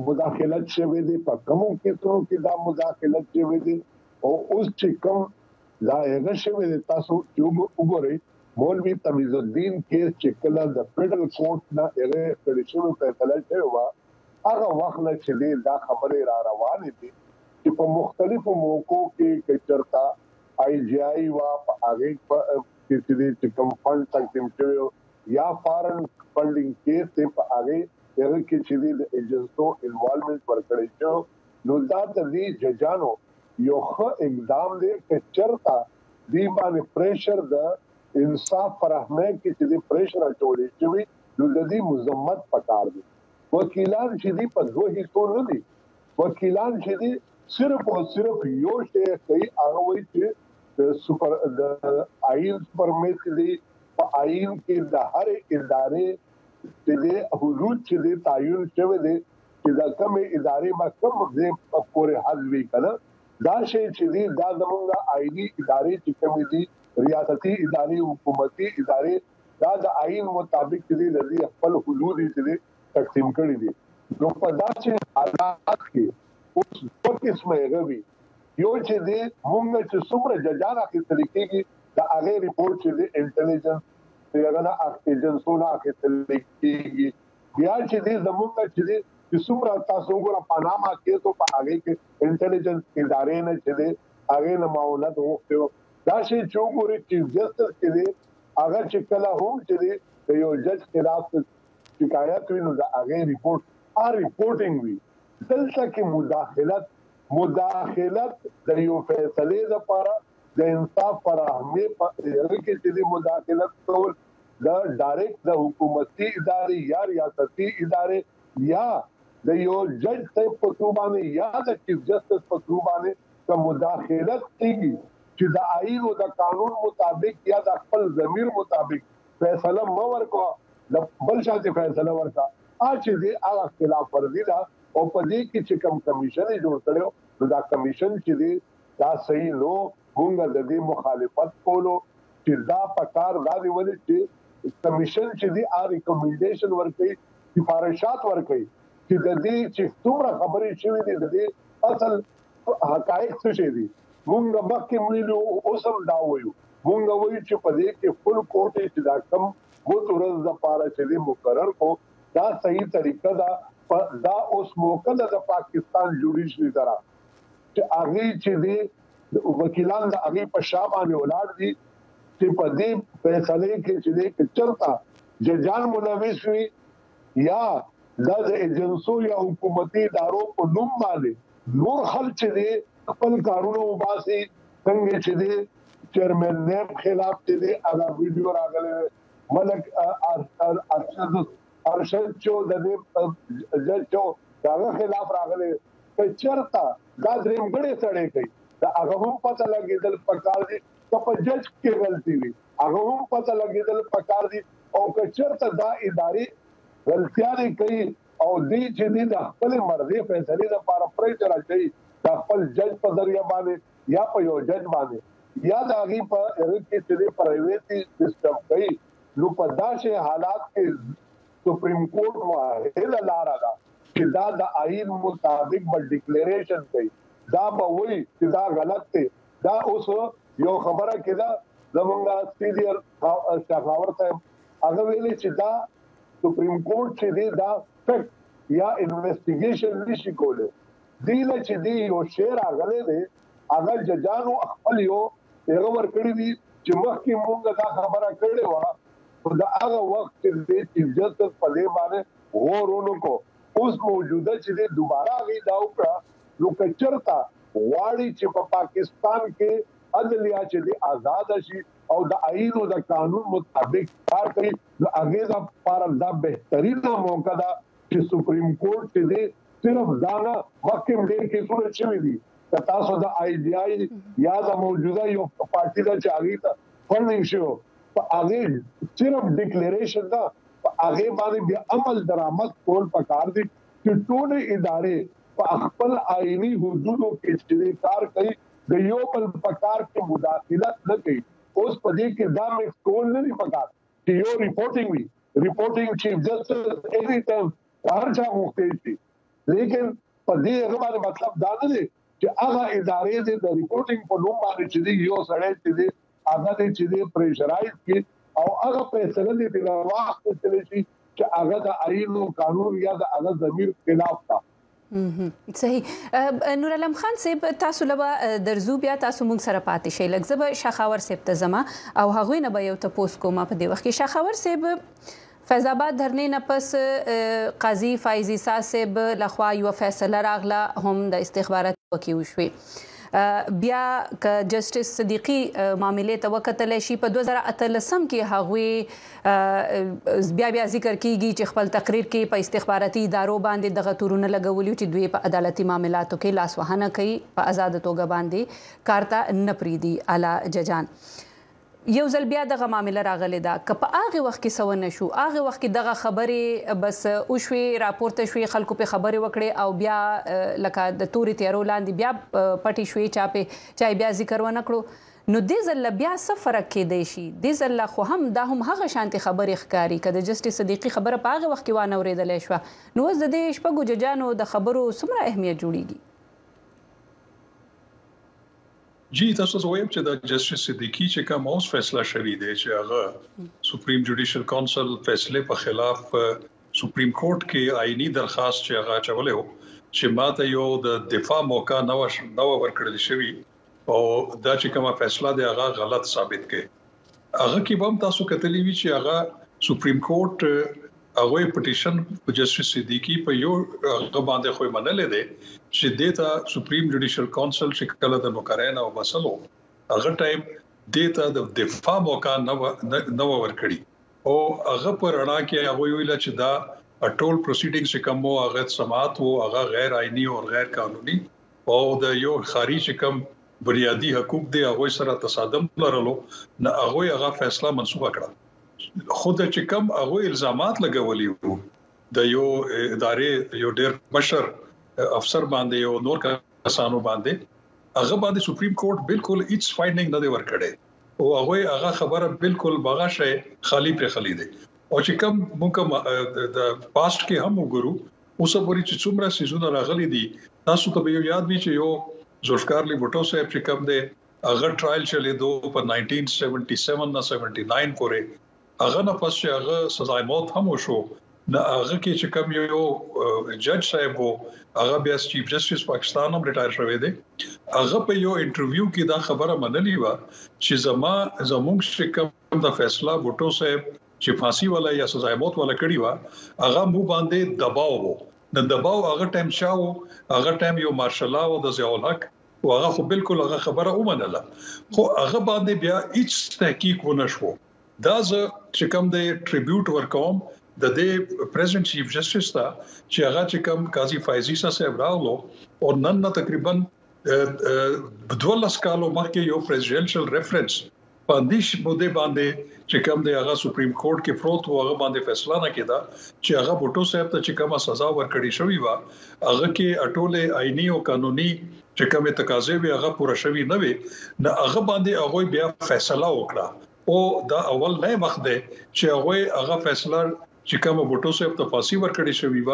مداخلت شوه دې په کومو کې ترو کې دا مداخلت شوه دې او اوس چې کوم دا هغه شوه دې تاسو وګورئ مولوی تمیز الدین کیس چې کله د فیډرل کورټ نه هغه پریشنو فیصله شوی و هغه وخت نه چې دا خبره را روانه دي چې په مختلفو موقعو کې چرتا آی جی آی وا په هغه چې کوم فند تقسیم شوی یا فارن فندینګ کیس ته په هغه کې چې د ایجنسو انوالومنت ورکړی شو نو دا د دې ججانو یو ښه اقدام دی چې چرتا دی باندې پریشر د انصاف فراهمه کې چې د پریشر اچولې شوی نو د دې مزمت پکار دي. وکیلان چې دی په دوه هیڅ نه دي، وکیلان چې دی صرف او صرف یو شی کوي هغه وایي چې د سپر د آئین پرمیت دی په آئین کې د هر ادارې چې د حدود چې د تعین شوی دی چې دا کوم ادارې ما کوم ځای په پورې حل وی کنه دا شی چې دی دا زموږه آئینی ادارې چې کوم دي ریاستي ادارې حکومتي ادارې دا د آئین مطابق چې دی خپل حدود چې تقسیم کړی دي. نو په داسې حالات کې اوس په قسمه غوي یو چې دی موږ چې څومره ججانه کې طریقې دا هغه ریپورت چې دی انټيليجنس څنګه ایجنسونه کې طریقې بیا چې دی زموږ چې دی چې څومره تاسو ګور پاناما کې ته په هغه کې انټيليجنس ادارې نه چې دی هغه نه معاونت وکړو دا شی چې ګوري چې جسټس کې دی هغه چې کله هم چې دی یو جج خلاف شکایت وینو دا هغه ریپورټینګ وی دلته کې مداخلت د یو فیصله لپاره د انصاف فراهمي په اړه کې چې مداخلت کول د ډایرکټ د حکومتي ادارې یا ریاستي ادارې یا د یو جج ته په توبانه یا د چیف جسټس په توبانه کوم مداخلت کیږي چې د آئین او د قانون مطابق یا د خپل ضمیر مطابق فیصله مور کو د بل شاته فیصله ورکا چې دې هغه خلاف ورزي دا او په دې کې چې کوم کمیشن جوړ کړو دا کمیشن چې دې دا صحیح نو موږ د دې مخالفت کولو چې دا پکار دا دی ولې چې کمیشن چې دې ریکمنډیشن ورکړي سفارشات ورکړي چې د دې چې څومره خبرې شوې دي د دې اصل حقایق څه دي موږ مخکې ویلو اوسم دا وایو موږ وایو چې په دې کې فل کوټ چې دا کم وو ترز د پاره چې مقرر کو دا صحیح طریقه دا اوس موقع د پاکستان جوډیشري طرح چې هغه چې دي وکیلان د هغه په شابه ولاړ دي چې په دې فیصله کې چې دې چلتا ججان ملوث وي یا د ایجنسو یا حکومتي ادارو په نوم باندې نور خلک چې دي خپل کارونه وباسي څنګه چې دي چیرمن نیب خلاف چې دي هغه ویډیو راغله ملک ارشد چو د دې جج چو هغه خلاف راغله په چرتا دا دریم غړي سړې کوي دا هغه هم پته لګیدل پکار دي چې په جج کې غلطي وي هغه هم پته لګیدل پکار دي او که چرته دا ادارې غلطیاں کوي او دې چې دي د خپل مرضي فیصله لپاره پریشر اچي د خپل جج په ذریعہ باندې یا په یو جج باندې یا د هغه په کې چې پرایویټي سیستم کوي نو په داسې حالات کې سپریم کورټ واحده لار ده چې دا د آئین مطابق په ډیکلیریشن کوي دا به وایي چې دا غلط دی دا اوس یو خبره کده زمونږ سینیئر شاخاور صاحب هغه ویلي چې دا سپریم کورټ چې دی دا فیکټ یا انویسټیګیشن نشي کولی دیله چې دی یو شعر راغلی دی هغه ججانو خپل یو هغه ورکړي دي چې مخکې موږ دا خبره کړې وه دا هغه وخت چې دی چیف جسټس په دې باندې غور ونکړو اوس موجوده چې دی دوباره هغې دا وکړه نو که چېرته غواړي چې په پاکستان کې عدلیه چې دی آزاده شي او د آئین او د قانون مطابق کار کوي نو هغې دپاره دا بهترینه موقع ده چې سپریم کورټ چې دی صرف دانا مخکې ډېر کیسونه شوي دي که تاسو د آی ډي آی یا د موجوده یو پارټي ده چې هغې ته فنډینګ شوی په هغې صرف ډیکلیریشن ده په هغې باندې بیا عمل درآمد کول پکار دي چې ټولې ادارې په خپل آئیني حدودو کې چې کار کوي د یو بل په کار کې مداخلت نه کوي اوس په دې کې دا مکس کول نه دي پکار چې یو ریپورټینګ وي ریپورټینګ چیف جسټس ایوری ټایم هر چا غوښتلی شي لیکن په دې هغه باندې مطلب دا نه دی چې هغه ادارې د ریپورټینګ په نوم باندې چې دی یو سړی چې دی هغه چې دی پریشرایز کړي او هغه فیصله دی په وخت کې شي چې هغه د آئین او قانون یا د هغه ضمیر خلاف ده صحیح نور علم خان صاحب تاسو لبا درزو بیا تاسو موږ سره پاتې شئ لږ زه به شاخاور صاحب ته ځم او هغوی نه به یو تپوس کوم په دې وخت کې شاخاور صاحب فیض آباد دھرنے نه پس قاضي فایز عیسی صاحب لخوا یو فیصله راغله هم د استخبارات وکیو شوی بیا ک جسټس صدیقی معاملې ته وکتل شي په 2013 کې هغوی بیا ذکر کیږي چې خپل تقریر کې په استخباراتي ادارو باندې دغه تورونه لګولي چې دوی په عدالتي معاملاتو کې لاس وهنه کوي په آزاد توګه باندې کارتا نه پریدي اعلی ججان یو ځل بیا دغه معامله راغلی ده که په هغه وخت کې څه ونه شو هغه وخت کې دغه خبرې بس وشوې راپورته شوې خلکو په خبرې وکړې او بیا لکه د تورې تیارو لاندې بیا پټې شوې چا بیا ذکر ونه کړو نو دې ځل بیا څه فرق کېدی شي دې ځل خو هم دا هم هغه شانتي خبرې ښکاري که د جسټس صدیقي خبره په هغه وخت کې وانه اورېدلی شوه نو اوس د دې شپږو ججانو د خبرو څومره اهمیت جوړیږي جی تاسو وایم چې د جسټس صدیقي چې کوم اوس فیصله شوی دی چې هغه سپریم جوډیشل کونسل فیصله په خلاف سپریم کورټ کې آئینی درخواست چې هغه چولې و چې ماته یو د دفاع موقع نو ورکړل شوی او دا چې کومه فیصله دی هغه غلط ثابت کړي هغه کې هم تاسو کتلی وی چې هغه سپریم کورټ هغه پټیشن جسټس صدیقي په یو باندې خو منلې ده چې دیتا سپریم جوډیشل کونسل چې کله د مقررینه او مسلو هغه ټایم دیتا د دفاع موقع نو ورکړي او هغه پر اړه کې هغه ویل چې دا ټول پروسیډینګز چې کوم هغه سماعت او هغه غیر آئینی او غیر قانوني او د یو خارجي کوم بنیادی حقوق دی هغه سره تصادم لرلو نه هغه فیصله منسوخه کړه. خود چې کوم هغه الزامات لګولي وو د یو ادارې یو ډېر مشر افسر باندې یو نور کسانو باندې هغه باندې سپریم کورټ بالکل هیڅ فایندینګ نه دی ورکړي او هغه خبره بالکل باغه شي خالی پر خالی دی. او چې کوم موږ د پاست کې هم وګورو اوس پورې چې څومره سيزونه راغلي دي تاسو ته به یاد وي چې یو ذوالفقار علی بوټو صاحب چې کوم دی هغه ټرایل چلے دو په 1977 نه 79 پورې هغه نه پس چې هغه سزا موت هم وشو نه هغه کې چې کوم یو جج صاحب وو هغه بیا چیف جسټس پاکستان هم ریټایر شوی دی هغه په یو انټرویو کې دا خبره منلې و چې زموږ چې کوم د فیصله بوټو صاحب چې فاঁسی والا یا سزا موت والا کړی و هغه مو باندې دباو وو د دباو هغه ټایم شاو هغه ټایم یو مارشل لا او د ضیاء الحق هغه خو بالکل هغه خبره ومنله خو هغه باندې بیا هیڅ تحقیق ونه شو دا چې کوم د ټریبیوټ ورکوم د دې پریزیدنت چیف جسټس تا چې هغه چې کوم قاضي فایزي صاحب راغلو او نن تقریبا 12 کالو مخکې یو پریزیډنشل ریفرنس باندې بده باندې چې کوم د هغه سپریم کورټ کې پروت و هغه باندې فیصله نه کیدا چې هغه بوټو صاحب ته چې کومه سزا ورکړی شوی و هغه کې اټوله آئینی او قانوني چې کومه تقاضې وي هغه پوره شوی نه وي نه هغه باندې هغه بیا فیصله وکړه او دا اول نه وخت دی چې هغه فیصله چې کوم بوټو صاحب ته فاصله ورکړی شوی و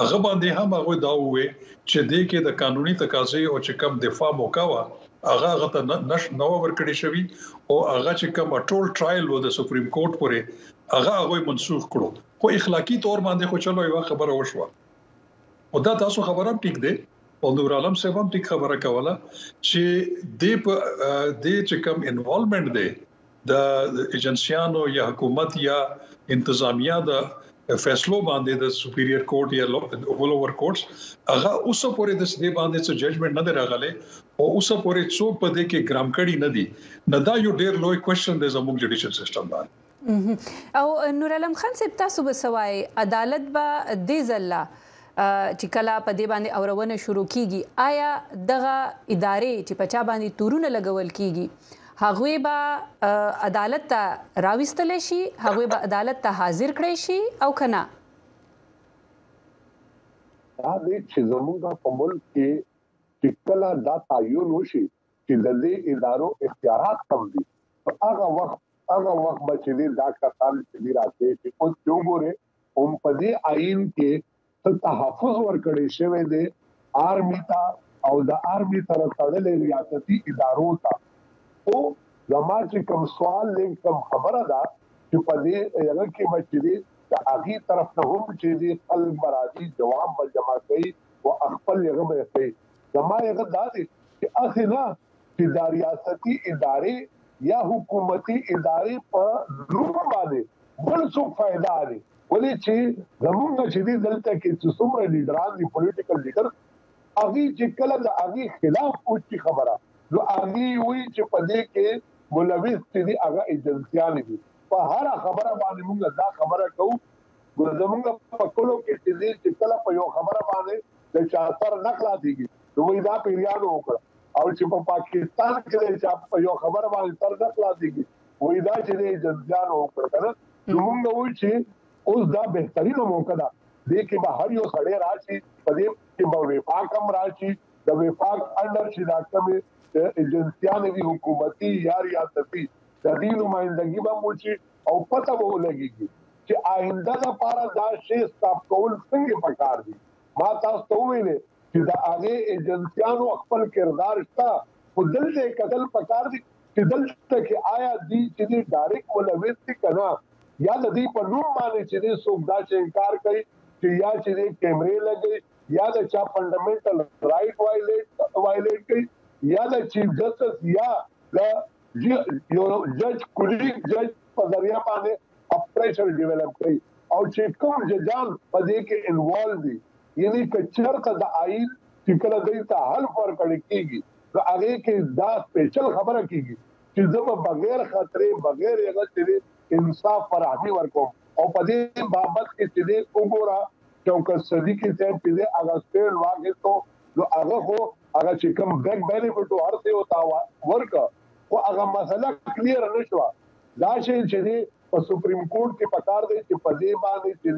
هغه باندې هم هغه دا وې چې د کې د قانوني تقاضې او چې کوم دفاع موقع و هغه ته نو ورکړی شوی او هغه چې کوم ټول ټرایل و د سپریم کورټ پورې هغه منسوخ کړو خو اخلاقی تور باندې خو چلو یو خبره وشوه او دا تاسو خبره ټیک دی او نور عالم صاحب هم ټیک خبره کوله چې د چې کوم انوالومنت دی د ایجنسیانو یا حکومت یا انتظامیه د فیصلو باندې د سپیریئر کورټ یا لوور کورټس هغه اوس پورې د سده باندې څه ججمنټ نه راغله او اوس پورې څو په دې کې ګرام کړي نه دي نه دا یو ډېر لوی کوېسچن دی زموږ جوډیشل سیستم باندې او نور علم خان صاحب تاسو به سوای عدالت به د زلا چې کله په دې باندې اورونه شروع کیږي آیا دغه ادارې چې په چا باندې تورونه لګول کیږي هغه به عدالت ته راوستل شي هغه به عدالت ته حاضر کړي شي او کنه دا د چې زموږ په ملک کې چې کله دا تعین وشي چې د دې ادارو اختیارات کم دي هغه وخت بچی دا کسان چې راځي چې او څنګه هم په دې آئین کې تحفظ ورکړي شوی دی آرمي ته او د آرمي تر تړلې ریاستي ادارو ته او زما چې کوم سوال لې کوم خبره ده چې په دې هغه کې بچی د اغي طرف نه هم چې دې خپل مرادي جواب بل جمع کوي او خپل هغه به کوي زما هغه دا دي چې اخینا چې د ریاستي ادارې یا حکومتي ادارې په روم باندې بل څه فائدہ لري ولې چې زمونږ چې دې دلته کې چې څومره لیډران دي پولیټیکل لیډر اغي چې کله د اغي خلاف کوئی خبره نو اغي وی چې په دې کې ملوث دي هغه ایجنسیان دي په هر خبره باندې موږ دا خبره کوو زمونږ په کولو کې چې کله په یو خبره باندې د چارتر نقلا دیږي نو وی دا پیریانو وکړه او چې په پاکستان کې چې په یو خبره باندې تر نقلا دیږي وی دا چې ایجنسیان وکړه نو موږ وی چې اوس دا بهترینه موقع ده د کې به هر یو سړی راشي په دې کې به وفاق هم راشي د وفاق انډر چې دا کومه ایجنسیان دي حکومتي یا ریاستي د دې نمائندګي به موشي او پته به ولګي چې آینده لپاره دا شی ستاپ کول څنګه پکار دي ما تاسو ته ویلې چې دا هغه ایجنسیانو خپل کردار شته او دلته قتل پکار دي چې دلته کې آیا دي چې ډایرکټ ولوي دي کنه یا د دې په نوم باندې چې څوک دا انکار کوي چې یا چې کیمرې لګي یا د چا فندامنټل رائټ وایلیټ کوي یا د چیف جسټس یا د یو جج کلی جج په ذریعہ باندې اپریشن ډیولپ کوي او چې کوم ججان په دې کې انوالو دي یعنی کچرته د آئین چې کله دې ته حل ورکړي کیږي نو هغه کې دا سپیشل خبره کیږي چې زما بغیر خطرې بغیر هغه چې انصاف فراهمي ورکوم او په دې بابت کې چې وګورا چوکس صدیقی صاحب چې هغه سپیل واغې ته نو هغه خو هغه چې کوم بیک بینیفټ هر څه او ورک او هغه مسله کلیر نشو دا شی چې په سپریم کورټ کې پکار دی چې په دې باندې چې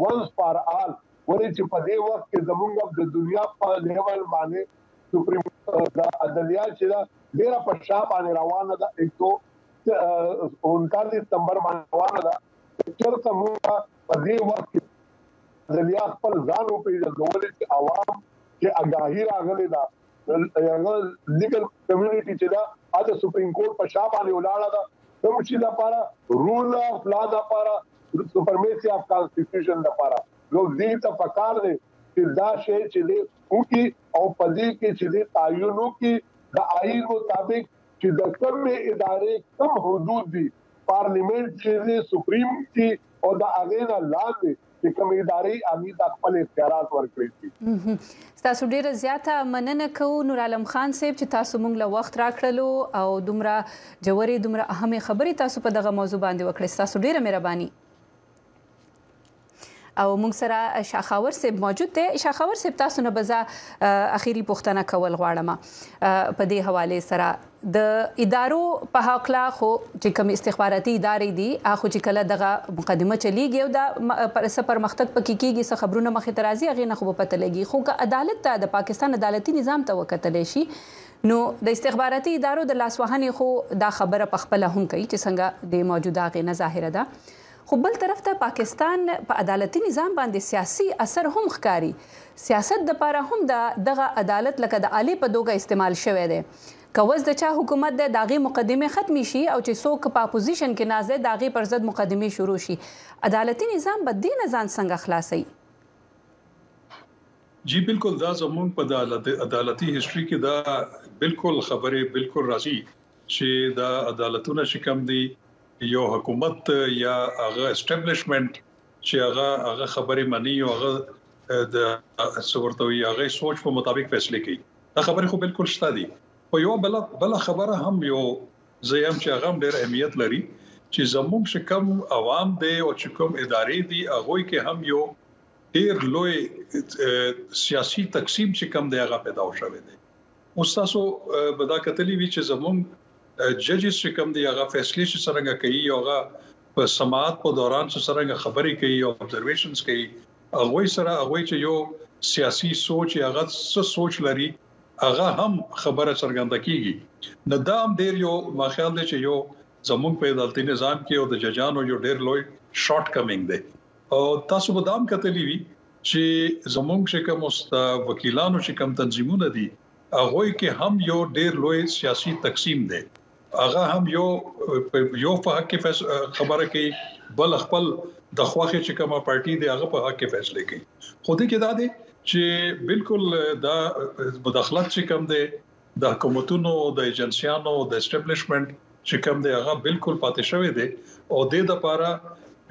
ونس فار آل ولې چې په دې وخت کې زموږ د دنیا په لیول باندې سپریم د عدلیه چې ډیره په شاپ باندې روانه ده 139 سپتمبر باندې روانه ده چرته موږ په دې وخت کې عدلیه خپل ځان او پیژندل چې عوام چې اګاهی راغلي دا لیګل کمیونټي چې دا د سپریم کورټ په شاپ باندې ولاړه ده کوم چې لپاره رول اف لا لپاره سپرمیسی اف کانسټیټیوشن لپاره نو دې ته پکار دی چې دا شی چې دی او کې او پدې کې چې دی تعینو کې د آئین مطابق چې د کوم ادارې کم حدود دي پارلیمنت چې دی سپریم کې او د اغینا لاندې چې کوم ادارې امید خپل اختیارات ورکړي دي. تاسو ډیره زیاته مننه کوو نور عالم خان صاحب چې تاسو مونږ له وخت راکړلو او دومره جوړې دومره اهمه خبرې تاسو په دغه موضوع باندې وکړې. تاسو ډیره مهرباني. او موږ سره شاخاور صاحب موجود دی. شاخاور صاحب تاسو نه بزا اخیری پوښتنه کول غواړم په دې حواله سره د ادارو په حق لا خو چې کوم استخباراتي ادارې دي اخو چې کله دغه مقدمه چلیږي او د پرمختګ پکې کېږي څه خبرونه مخې ته راځي هغه نه خو پته لګي خو که عدالت ته د پاکستان عدالتي نظام ته وکتل شي نو د استخباراتي ادارو د لاسوهنې خو دا خبره په خپل هم کوي چې څنګه د موجوده غنه ظاهره ده خو بل طرف ته پاکستان په عدالتي نظام باندې سیاسي اثر هم ښکاری. سیاست د لپاره هم دغه عدالت لکه د عالی په دوګه استعمال شوی دی. کوز د چا حکومت د داغي مقدمه ختمي شي او چې څوک په اپوزیشن کې نازه داغي پر ضد مقدمه شروع شي عدالتي نظام به دین ځان څنګه خلاصي؟ جی بالکل دا زموږ په عدالتي هیستوري کې دا بالکل خبره بالکل راځي چې دا عدالتونه چې کم دي یو حکومت یا هغه اسټابلیشمنت چې هغه خبره مانی او هغه د سورتوي هغه سوچ په مطابق فیصله کوي دا خبره خو بالکل شته دي. په یو بل خبره هم یو زیم چې هغه ډېر اهمیت لري چې زموږ شکم عوام دی او چې کوم ادارې دي هغه کې هم یو ډېر لوی سیاسي تقسیم چې کم دی هغه پیدا شوی دی. اوس تاسو بدا کتلی وی چې زموږ ججز چې کوم دی هغه فیصله چې څنګه کوي او هغه په سماعت په دوران چې څنګه خبرې کوي او ابزرویشنز کوي هغه چې یو سیاسي سوچ هغه څه سوچ لري هغه هم خبره څرګنده کیږي. نه دا هم ډیر یو ما خیال دی چې یو زموږ په عدالتي نظام کې او د ججانو یو ډیر لوی شارټ کمینګ دی او تاسو به دام کتلی وی چې زموږ چې کوم وکیلانو چې کوم تنظیمونه دي هغه کې هم یو ډیر لوی سیاسي تقسیم دی. هغه هم یو په حق کې خبره کوي بل خپل د خواخې چې کومه پارټي دی هغه په حق کې فیصله کوي. خو دې کې دا دی چې بالکل دا مداخلت چې کوم دی د حکومتونو د ایجنسیانو د اسټابلیشمنت چې کوم دی هغه بالکل پاتې شوی دی او د لپاره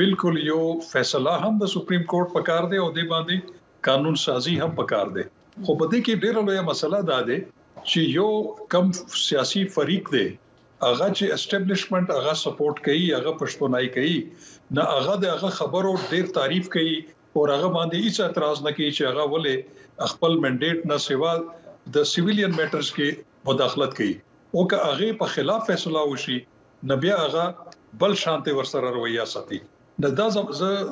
بالکل یو فیصله هم د سپریم کورټ پکار دی او د باندې قانون سازي هم پکار دی. خو په دې کې ډېر لوی مسله دا دی چې یو کم سیاسي فریق دی هغه چې اسټابلیشمنت هغه سپورټ کوي هغه پښتونای کوي نه هغه د خبرو ډیر تعریف کوي او هغه باندې هیڅ اعتراض نه کوي چې هغه ولې خپل منډیټ نه سیوا د سیویلین میټرز کې مداخلت کوي او که هغه په خلاف فیصله وشي نه بیا هغه بل شانته ورسره رویه ساتي. نه دا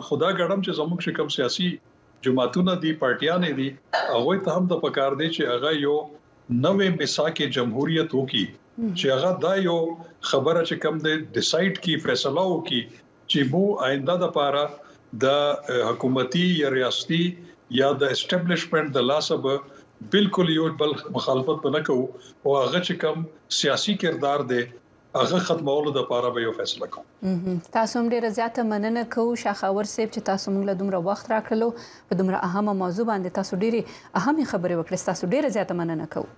خدا ګړم چې زموږ شکم سیاسي جماعتونه دي پارټیان دي هغه ته هم د پکار دي چې هغه یو نوې مساکه جمهوریت وکي چې هغه دا یو خبره چې کوم دی ډیسایډ کی فیصله وکي چې مو آینده د لپاره د حکومتي یا ریاستي یا د اسټابلیشمنت د لاسب بالکل یو بل مخالفت نه کوو او هغه چې کوم سیاسي کردار دی هغه ختمولو د لپاره به یو فیصله کوو. تاسو هم ډیره زیاته مننه کوو شاخاور صاحب چې تاسو موږ له دومره وخت راکړلو په دومره اهمه موضوع باندې تاسو ډیره اهمه خبرې وکړې. تاسو ډیره زیاته مننه کوو.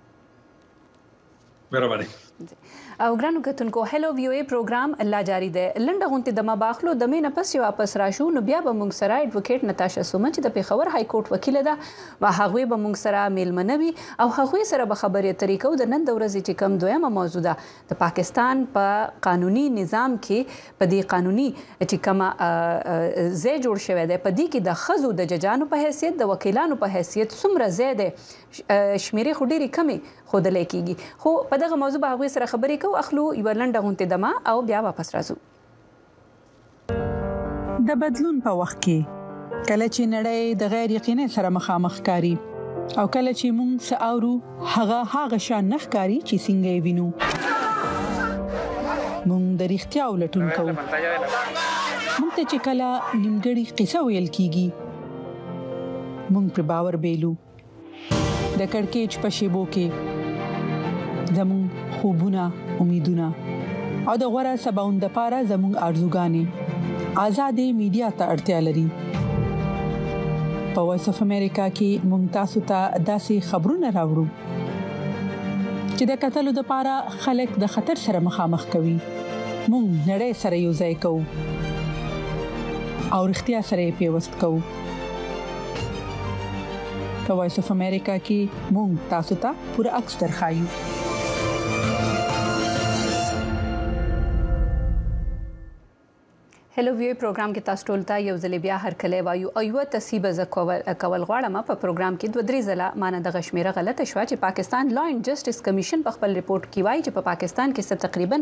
مهرباني. او ګرانو کتونکو هلو وی او ای پروګرام لا جاری دی لنډه غونټه د ما باخلو د مینه پس چې واپس راشو نو بیا به موږ سره ایډوکیټ نتاشا سومن چې د پیښور های کورټ وکیل ده او هغه به موږ سره میلمنه وي او هغه سره به خبرې طریقو د نن د ورځې چې کم دویمه موضوع ده د پاکستان په قانوني نظام کې په دې قانوني چې کما زې جوړ شوی دی په دې کې د خزو د ججانو په حیثیت د وکیلانو په حیثیت څومره زیاده شمیرې خډيري کمی خود لیکيږي خو په دغه موضوع به هغه سره خبرې کوو اخلو یو لنډه غونټه دما او بیا واپس راځو د بدلون په وخت کې کله چې نړۍ د غیر یقیني سره مخامخ کاری او کله چې موږ ساورو هغه شان نخکاری چې څنګه وینو موږ د اړتیا ولټون کوو موږ ته چې کله نیمګړی قصه ویل کیږي موږ په باور بیلو د کڑکېچ په شیبو کې زمون خوبونه امیدونه او د غوړه سباوند لپاره زمون ارزوګانې آزادې میډیا ته اړتیا لري په وایس اف امریکا کې ممتاز ته داسې خبرونه راوړو چې د قتل لپاره خلک د خطر سره مخامخ کوي مونږ نړۍ سره یو ځای کوو او اړتیا سره پیوست کوو په وایس اف امریکا کې مونږ تاسو ته پوره عکس درخایو هلو وی پروګرام کې تاسو ټول ته یو ځل بیا هر کله وایو او یو تصیب ز کول غواړم په پروګرام کې 2-3 ځله مانه د غشمیره غلطه شو چې پاکستان لا اینڈ جسټس کمیشن په خپل ریپورت کې وایي چې په پاکستان کې تقریبا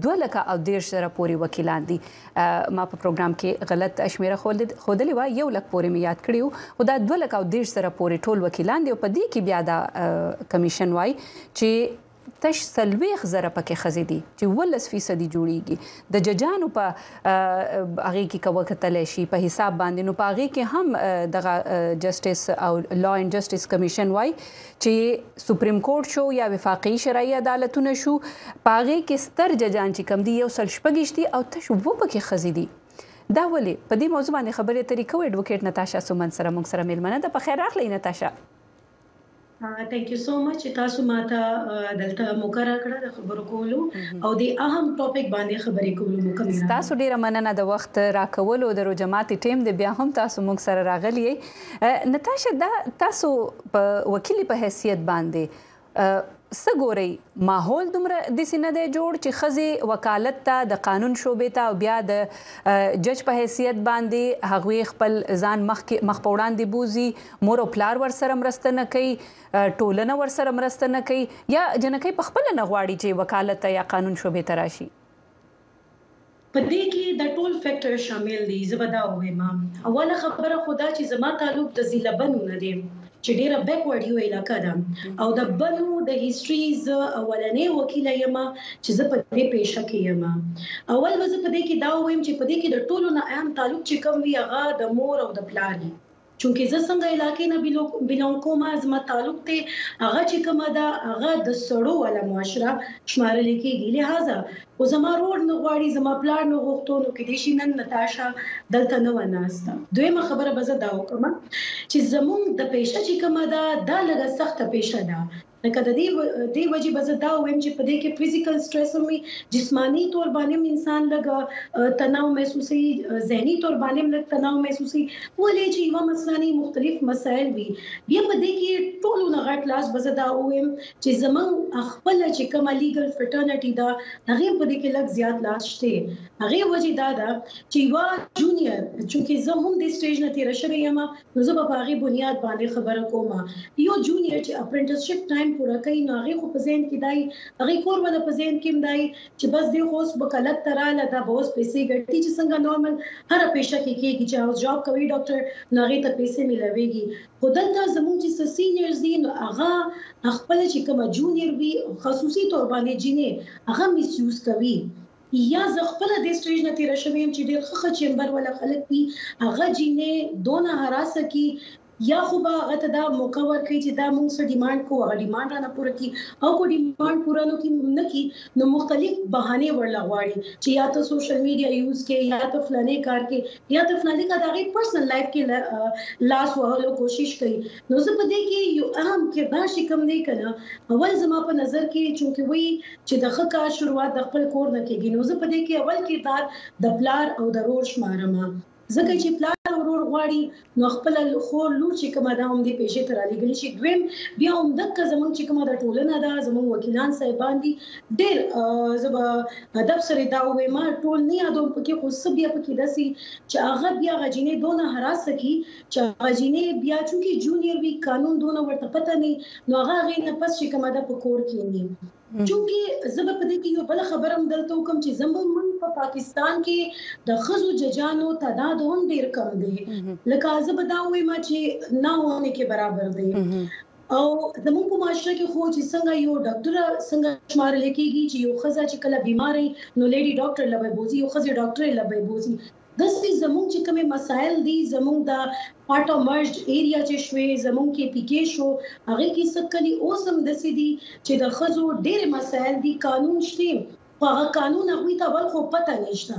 2,000 سره پوری وکیلان دي ما په پروګرام کې غلط اشمیره خودلې و یو لک پوری می یاد کړیو او دا 2,000 سره پوری ټول وکیلان دي او په دې کې بیا دا کمیشن وایي چې تش سلويخ زره پکې خزيدي چې 10% جوړيږي د ججانو په هغه کې کوکتل شي په حساب باندې نو په هغه کې هم د جسټس او لا اینڈ جسټس کمیشن وای چې سپریم کورټ شو یا وفاقي شرعي عدالتونه شو په هغه کې ستر ججان چې کم دي یو سل شپږشتي او تش و پکې خزيدي دا ولې په دې موضوع باندې خبرې طریقو ایډوکیټ نتاشا سومن سره موږ سره میلمنه ده په خیر راغلی نتاشا thank you so much تاسو ماته دلته مقرره کړه د خبرو کولو او د اهم ټاپک باندې خبرې کولو مکمل تاسو ډیره مننه د وخت راکولو د جماعت ټیم د بیا هم تاسو موږ سره راغلی نتاشا دا تاسو په وکیل په حیثیت باندې سګوري ماحول دومره د سینه د جوړ چې خزي وکالت ته د قانون شوبې ته او بیا د جج په حیثیت باندې هغوی خپل ځان مخ په وړاندې بوزي مور او پلار ور سره مرسته نه کوي ټولنه ور سره مرسته نه کوي یا جنکې په خپل نه غواړي چې وکالت یا قانون شوبې ته راشي په دې کې د ټول فیکٹر شامل دي زبدا وایم اوله خبره خدا چې زما تعلق د زیلبنو نه دی چې ډیره بیکورډ یو علاقہ ده او د بنو د هیستریز اولنې وکیل یم چې زه په دې پیښه کې یم اول وځ په دې کې دا وایم چې په دې کې د ټولو نه اهم تعلق چې کوم وی هغه د مور او د پلار دی چونکه زه څنګه علاقې نه بیلون کوم زما تعلق ته هغه چې کومه ده هغه د سړو ولا معاشره شمارل کېږي لہذا او زما روډ نه غواړي زما پلان نه غوښتنو کې د شینن نتاشا دلته نه وناسته دویمه خبره به زه دا وکم چې زموږ د پیښه چې کومه ده دا لږه سخته پیښه ده لکه د دې وجې به زه دا وایم چې په دې کې فزیکل سټرس هم جسمانی تور باندې انسان لږ تناو محسوسي ذهني تور باندې لږ تناو محسوسي ولې چې یو مسلانی مختلف مسایل وي بیا په دې کې ټول نه غټ لاس به زه دا وایم چې زمون خپل چې کوم لیګل فرټرنټی دا هغه په دې کې لږ زیات لاس شته هغه وجې دا ده چې یو جونیئر چې زه هم د سټیج نه تیر شوی یم نو زه په هغه بنیاد باندې خبره کوم یو جونیئر چې اپرنټسشپ ټایم پورا کوي نو هغه خو په ذهن کې دای هغه کور ولا په ذهن کې دای چې بس دی خو اوس وکالت تراله دا بوس پیسې ګټي چې څنګه نورمال هر پیښه کې کېږي چې اوس جاب کوي ډاکټر نو هغه ته پیسې ملويږي خدانته زموږ چې سینیئرز دي نو هغه خپل چې کوم جونیئر وي خصوصي تور باندې جینې هغه میس یوز کوي یا زه خپل د سټیج نه تیر شوم چې ډېر ښه چمبر ولا خلک دي هغه جینې دونه هراسه کی یا خو به غته دا موقع ورکړي چې دا موږ سره ډیماند کوو هغه ډیماند را نه پوره کی او کو ډیماند پوره نه کی نو مختلف بهانه ورلا غواړي چې یا ته سوشل میډیا یوز کې یا ته فلانه کار کې یا ته فلانه کا دغه پرسنل لایف کې لاس وهلو کوشش کوي نو زه په دې کې یو اهم کردار شي کوم دی کنه اول زما په نظر کې چې وی چې د ښه کار شروعات د خپل کور نه کېږي نو زه په دې کې اول کردار د پلار او د رور شمارم ځکه چې پلار او ورور غواړي نو خپل خور لور چې کومه دا هم دې پېښې تر لګلې شي دویم بیا هم د زمونږ چې کومه د ټولنه دا زمونږ وکیلان صاحبان دي ډېر زبا ادب سره دا وې ما ټول نه یادوم پکې خو سب بیا پکې داسي چې هغه بیا غجینې دونه هراس کی چې غجینې بیا چونکی جونیئر وی قانون دونه ورته پته نه نو هغه غي نه پس چې کومه د پکور کې نه چونکی زبا پدې کې یو بل خبرم درته کوم چې زموږ په پاکستان کې د خزو ججانو تعداد هم ډیر کم دی لکه زبا دا وې ما چې نه ونه کې برابر دی او زموږ په معاشره کې خو چې څنګه یو ډاکټر څنګه شمار لیکيږي چې یو خزه چې کله بیماری نو لیډي ډاکټر لبه بوزي یو خزه ډاکټر لبه بوزي داسې زموږ چې کومه مسایل دي زموږ د پارت او مرجډ ایریا چې شوي زموږ کې پیکې شو هغه کې سکلی اوسم داسې دي چې د خزو ډېر مسایل دي قانون شته هغه قانون هغه ته ول خو پته نشته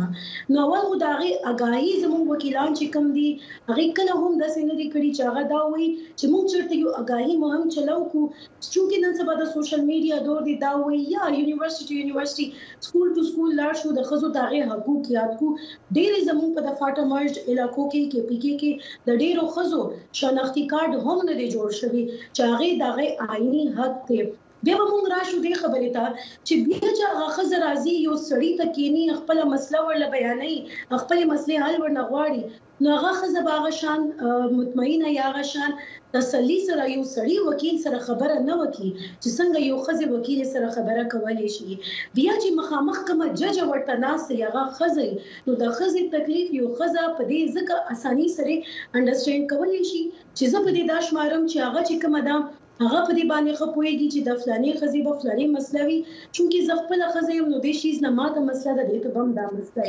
نو ول خو دغه اگاهي زموږ وکیلان چې کوم دي هغه کله هم داسې نه دي کړی چې هغه دا وایي چې موږ چرته یو اگاهي مهم چلو کو چې نن سبا د سوشل میډیا دور دی دا وایي یا یونیورسيټي سکول ټو سکول لاړ شو د خزو دغه حقوق یاد کو ډېر زموږ په د فاټا مرج علاقو کې پی کې د ډېرو خزو شناختی کارت هم نه دی جوړ شوی چې هغه دغه آئینی حق ته بیا موږ راشو دې خبرې ته چې بیا چې هغه خزر راځي یو سړی ته کینی خپل مسله ورل بیانې خپل مسله حل ورنه غواړي نو هغه خزه باغ شان مطمئنه یا هغه شان تسلی سره یو سړی وکیل سره خبره نه وکي چې څنګه یو خزه وکیل سره خبره کولای شي بیا چې مخامخ کوم جج ورته ناس هغه خزه نو د خزه تکلیف یو خزه په دې ځکه اساني سره انډرسټینډ کولای شي چې زه په دې داشمارم چې هغه چې کوم دا هغه په دې باندې خپويږي چې د فلاني خزي په فلاني مسلوي چونکی ز خپل خزي نو د شیز نه ماته مسله ده دې ته بم دا مسله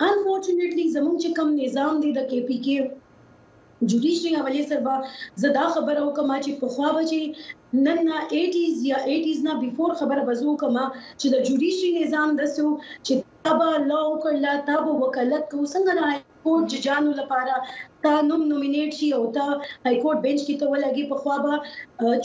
انفورچونټلی زموږ چې کوم نظام دی د کې پی کې جوډیشري حواله سره زدا خبره وکما چې په خوا بچي نن 80s یا 80s نه بیفور خبره بزو کما چې د جوډیشري نظام دسو چې تابع لا وکړه تابع وکالت کو څنګه نه کورټ ججانو لپاره تا نومینیټ شي او تا های کورټ بنچ کې ته ولګي په خوا به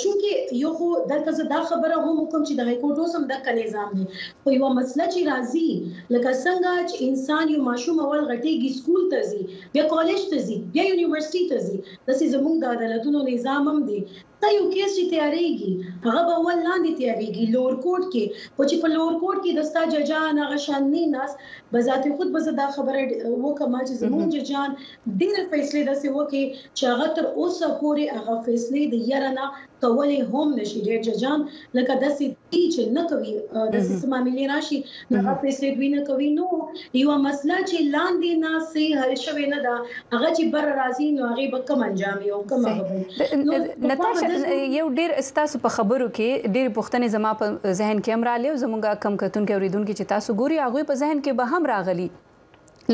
چونکی یو خو دلته زدا خبره هم کوم چې د های کورټ اوسم د نظام دی خو یو مسله چې راځي لکه څنګه چې انسان یو ماشوم اول غټيږي سکول ته ځي بیا کالج ته ځي بیا یونیورسيټي ته ځي داسې زموږ د عدالتونو نظام هم دی تا یو کیس چې تیاریږي هغه به ول لاندې تیاریږي لوور کورټ کې او چې په لوور کورټ کې دستا ججان هغه شان نه ناس بذات خود به زدا خبره وکما چې زموږ ججان ډېر فیصله داسې وکي چې هغه تر اوسه پورې هغه فیصله د یارانه کولې هم نشي ډېر ججان لکه داسې چې نه کوي داسې معاملې راشي هغه فیصله دوی نه کوي نو یو مسله چې لاندې ناسې حل شوی نه ده هغه چې بر راځي نو هغه به کوم انجام یو کوم نتاشا یو ډیر استاسو په خبرو کې ډیر پوښتنې زما په ذهن کې هم رااله زموږه کم کتون کې اوریدونکو چې تاسو ګوري هغه په ذهن کې به هم راغلي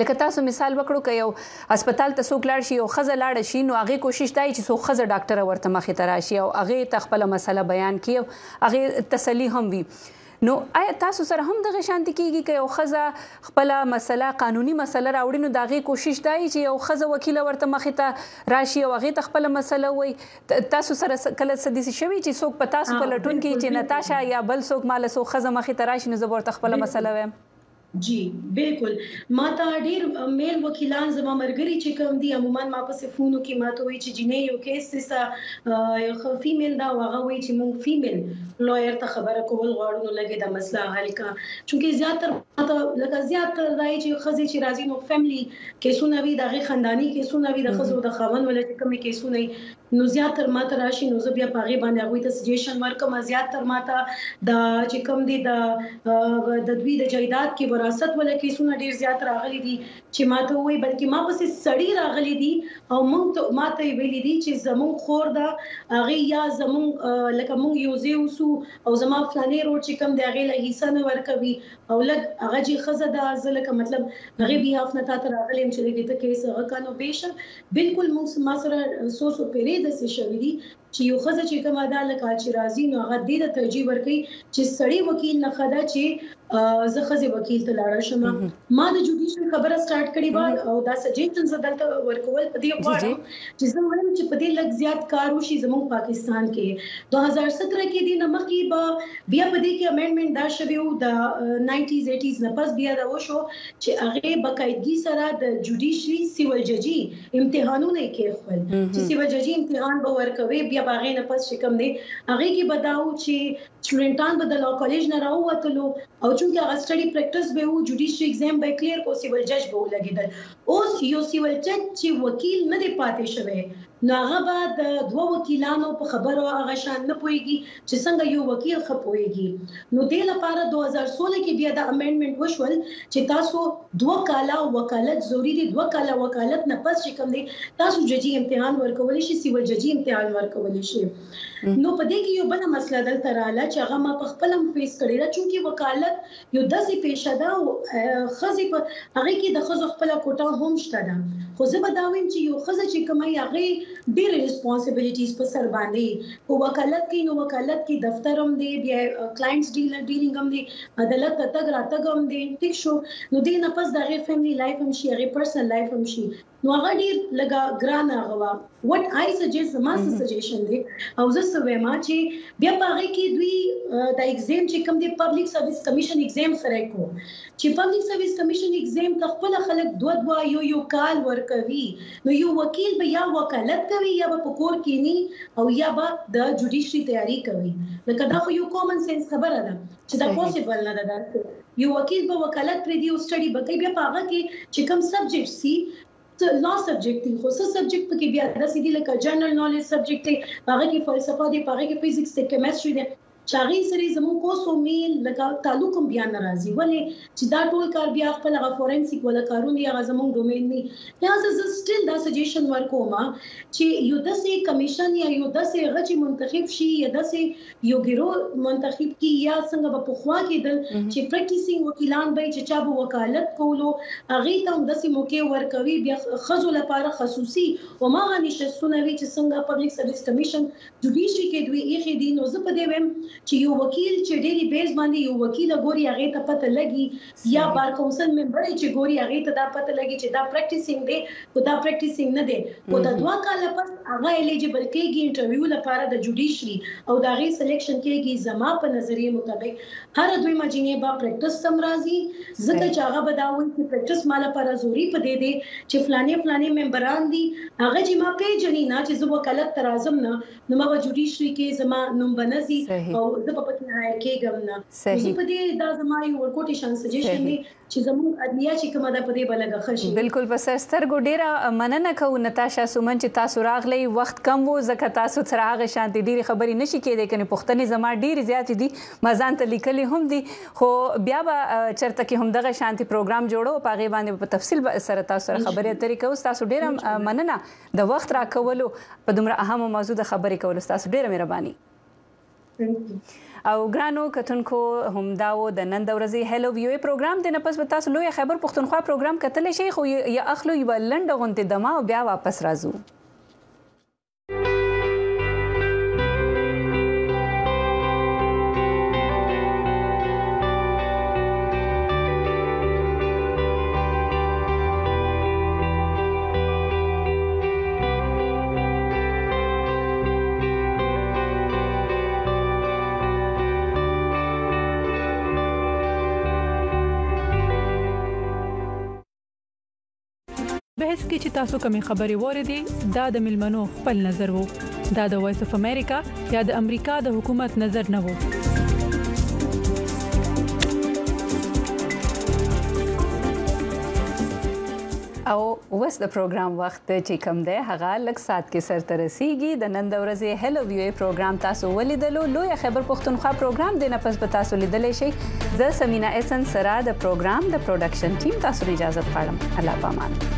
لکه تاسو مثال وکړو ک یو هسپتال ته څوک لاړ شي او خزه لاړ شي نو هغه کوشش دی چې څوک خزه ډاکټر ورته مخې ته راشي او هغه تخپل مسله بیان کړي هغه تسلی هم وي نو آیا تاسو سره هم دغه شانتي کیږي چې یو خزه خپل مسله قانوني مسله راوړي نو دغه کوشش دی چې یو خزه وکیل ورته مخې ته راشي او هغه خپل مسله وي تاسو سره کله سدي شوی چې څوک په تاسو په لټون کې چې نتاشا یا بل څوک مال سو خزه مخې ته راشي نو زبر خپل مسله وي جی بالکل ما ته ډیر میل وکیلان زما مرګري چې کوم دي عموما ما په فونو کې ما ته وی چې جنې یو کیس سه یو فیمیل دا هغه وی چې مونږ فیمیل لویر ته خبره کول غواړو نو لګي د مسله حل کا چونکه زیاتره لکه زیاتره راځي چې خزي چې راځي نو فیملی کیسونه وی دغه خاندانی کیسونه وی د خزو د خاون ولې کوم کیسونه نو زیاتره ماته راشي نو زه بیا پاغي باندې هغه ته سجیشن ورکوم زیاتره ماته د چې کوم دي د دوی د جایداد کې وراثت ولا کیسونه ډیر زیات راغلي دي چې ماته وایي بلکې ما پسې سړی راغلي دي او موږ ماته ویلي دي چې زمون خور دا هغه یا زمون لکه موږ یو زیوسو او زما فلاني روډ چې کوم دی هغه له حصہ نه ورکوي او لګ هغه چې خزه دا ځلکه مطلب هغه بیا خپل ته راغلي چې لګي ته کیسه هغه کانو بهشر بالکل موږ ما سره سوسو پیری د څه شوی دي چې یو خزه چې کومه دا لکه چې راځي نو هغه دې ته ترجیح ورکړي چې سړی وکیل نه خدا چې زه خزه وکیل ته لاړ شم ما د جوډیشل خبره سٹارټ کړې و او دا سجیشن زدلته ورکول په دې غواړم چې زه وایم چې په دې لږ زیات کار وشي زموږ پاکستان کې 2017 کې د نمکې بیا په دې کې امندمنت دا شوی و د 90s 80s نه پس بیا دا وشو چې هغه باقاعدګي سره د جوډیشري سیول ججي امتحانونه کې خپل چې سیول ججي امتحان به ورکوي بیا باغې نه پس شکم دی هغه کې بداو چې سټوډنټان به د لا کالج نه راووتلو او چونکه هغه سټډي پریکټس به وو جوډیشري ایگزام به کلیر کو سیول جج به ولګیدل اوس یو سیول جج چې وکیل نه دی پاتې شوی نو هغه به د دوه وکیلانو په خبرو هغه شان نه پويږي چې څنګه یو وکیل خپويږي نو د لپاره 2016 کې بیا د امندمنت وشول چې تاسو 2 کاله وکالت ضروری دي 2 کاله وکالت نه پس کوم دي تاسو ججي امتحان ورکول شي سیول ججي امتحان ورکول شي نو په دې کې یو بل مسله دلته رااله چې هغه ما په خپلم فیس کړی را چې وکالت یو داسې پیښه ده او خزي په هغه کې د خزو خپل کوټه هم شته ده خو زه به دا وایم چې یو خزه چې کومه هغه ډېر ریسپانسیبিলিټیز په سر باندې په وکالت کې نو وکالت کې دفتر هم دی بیا کلاینټس ډیلینګ هم دی عدالت ته تګ راتګ هم دی ټیک شو نو دې نه پس دغه فیملی لایف هم شي هغه پرسنل لایف هم شي نو هغه ډېر لګا ګران هغه وات آی سجیسټ ما سجیشن دی او زه سوې ما چې بیا په هغه کې دوی د ایگزام چې کوم دی پبلک سرویس کمیشن ایگزام سره کو چې پبلک سرویس کمیشن ایگزام ته خپل خلک دوه یو کال ورکوي نو یو وکیل به یا وکالت کوي یا به پکور کینی او یا به د جوډیشري تیاری کوي لکه دا خو یو کامن سنس خبره ده چې دا پوسیبل نه ده یو وکیل به وکالت پرې دی او سټډي به کوي بیا په هغه کې چې کوم سبجیکټ سي لا سبجیکټ دی خو څه سبجیکټ پکې بیا د سیدی لکه جنرال نالج سبجیکټ دی هغه کې فلسفه دی هغه کې فزکس دی کیمستري دی چاغي سری زمو کو سو میل لکه تعلق هم بیا ناراضي ولې چې دا ټول کار بیا خپل هغه فورنسیک ولا کارونه هغه زمو ډومین نه لہذا زه سټیل دا سجیشن ورکوم چې یو داسې کمیشن یا یو داسې غچ منتخب شي یا داسې یو ګیرو منتخب کی یا څنګه په پخوا کې دل چې پریکټیسینګ وکیلان به چې چا به وکالت کولو هغه ته داسې موقع ورکوي بیا خزو لپاره خصوصي او ما غنښت سنوي چې څنګه پبلک سرویس کمیشن جوډیشري کې دوی یې دي نو زه په دې ویم چې یو وکیل چې ډېری بیس باندې یو وکیل ګوري هغه ته پته لګي یا بار کونسل ممبر چې ګوري هغه ته دا پته لګي چې دا پریکټیسینګ دی او دا پریکټیسینګ نه دی او دا 2 کال پس هغه الیجیبل کېږي انټرویو لپاره د جوډیشري او دا غي سلیکشن کېږي زما په نظریه مطابق هر دوی مجینه با پریکټس سم راځي ځکه چې هغه بداوي چې پریکټس مال لپاره زوري پدې دی چې فلاني ممبران دي هغه چې ما پیژنې نه چې زه وکالت ترازم نه نو ما جوډیشري کې زما نوم بنزي او زه په پکې راځي کېږم نه زه په دې دا زما یو ورکوټي شان سجیشن دی چې زموږ ادلیه چې کومه ده په دې بلګه خشي بالکل په سترګو ډیره مننه کوم نتاشا سومن چې تاسو راغلی وخت کم وو ځکه تاسو سره هغه شانتي ډیره خبرې نشي کېدای کنه پښتنې زما ډیره زیات دي مزان ته لیکلي هم دي خو بیا به چرته کې هم دغه شانتي پروګرام جوړو پاغه باندې په تفصیل سره تاسو سره خبرې اترې کوو تاسو ډیره مننه د وخت راکولو په دومره اهم موضوع د خبرې کولو تاسو ډیره مهرباني او ګرانو کتونکو هم داو د نن د ورځې هلو ویو پروګرام د نپس به تاسو لوی خبر پښتونخوا پروګرام کتل شي خو یا اخلو یو لنډ غونډه دما او بیا واپس راځو بحث کې چې تاسو کومې خبرې وریدي دا د ملمنو خپل نظر وو دا د وایس اف امریکا یا د امریکا د حکومت نظر نه وو او وس د پروګرام وخت چې کوم دی هغه لږ سات کې سرته رسیږي د نن د ورځې هلو وی اے پروګرام تاسو ولیدلو لوی خبر پښتونخوا پروګرام دی نه پس به تاسو لیدلی شئ زه سمینا احسن سره د پروګرام د پروډکشن ټیم تاسو اجازه غواړم الله پامان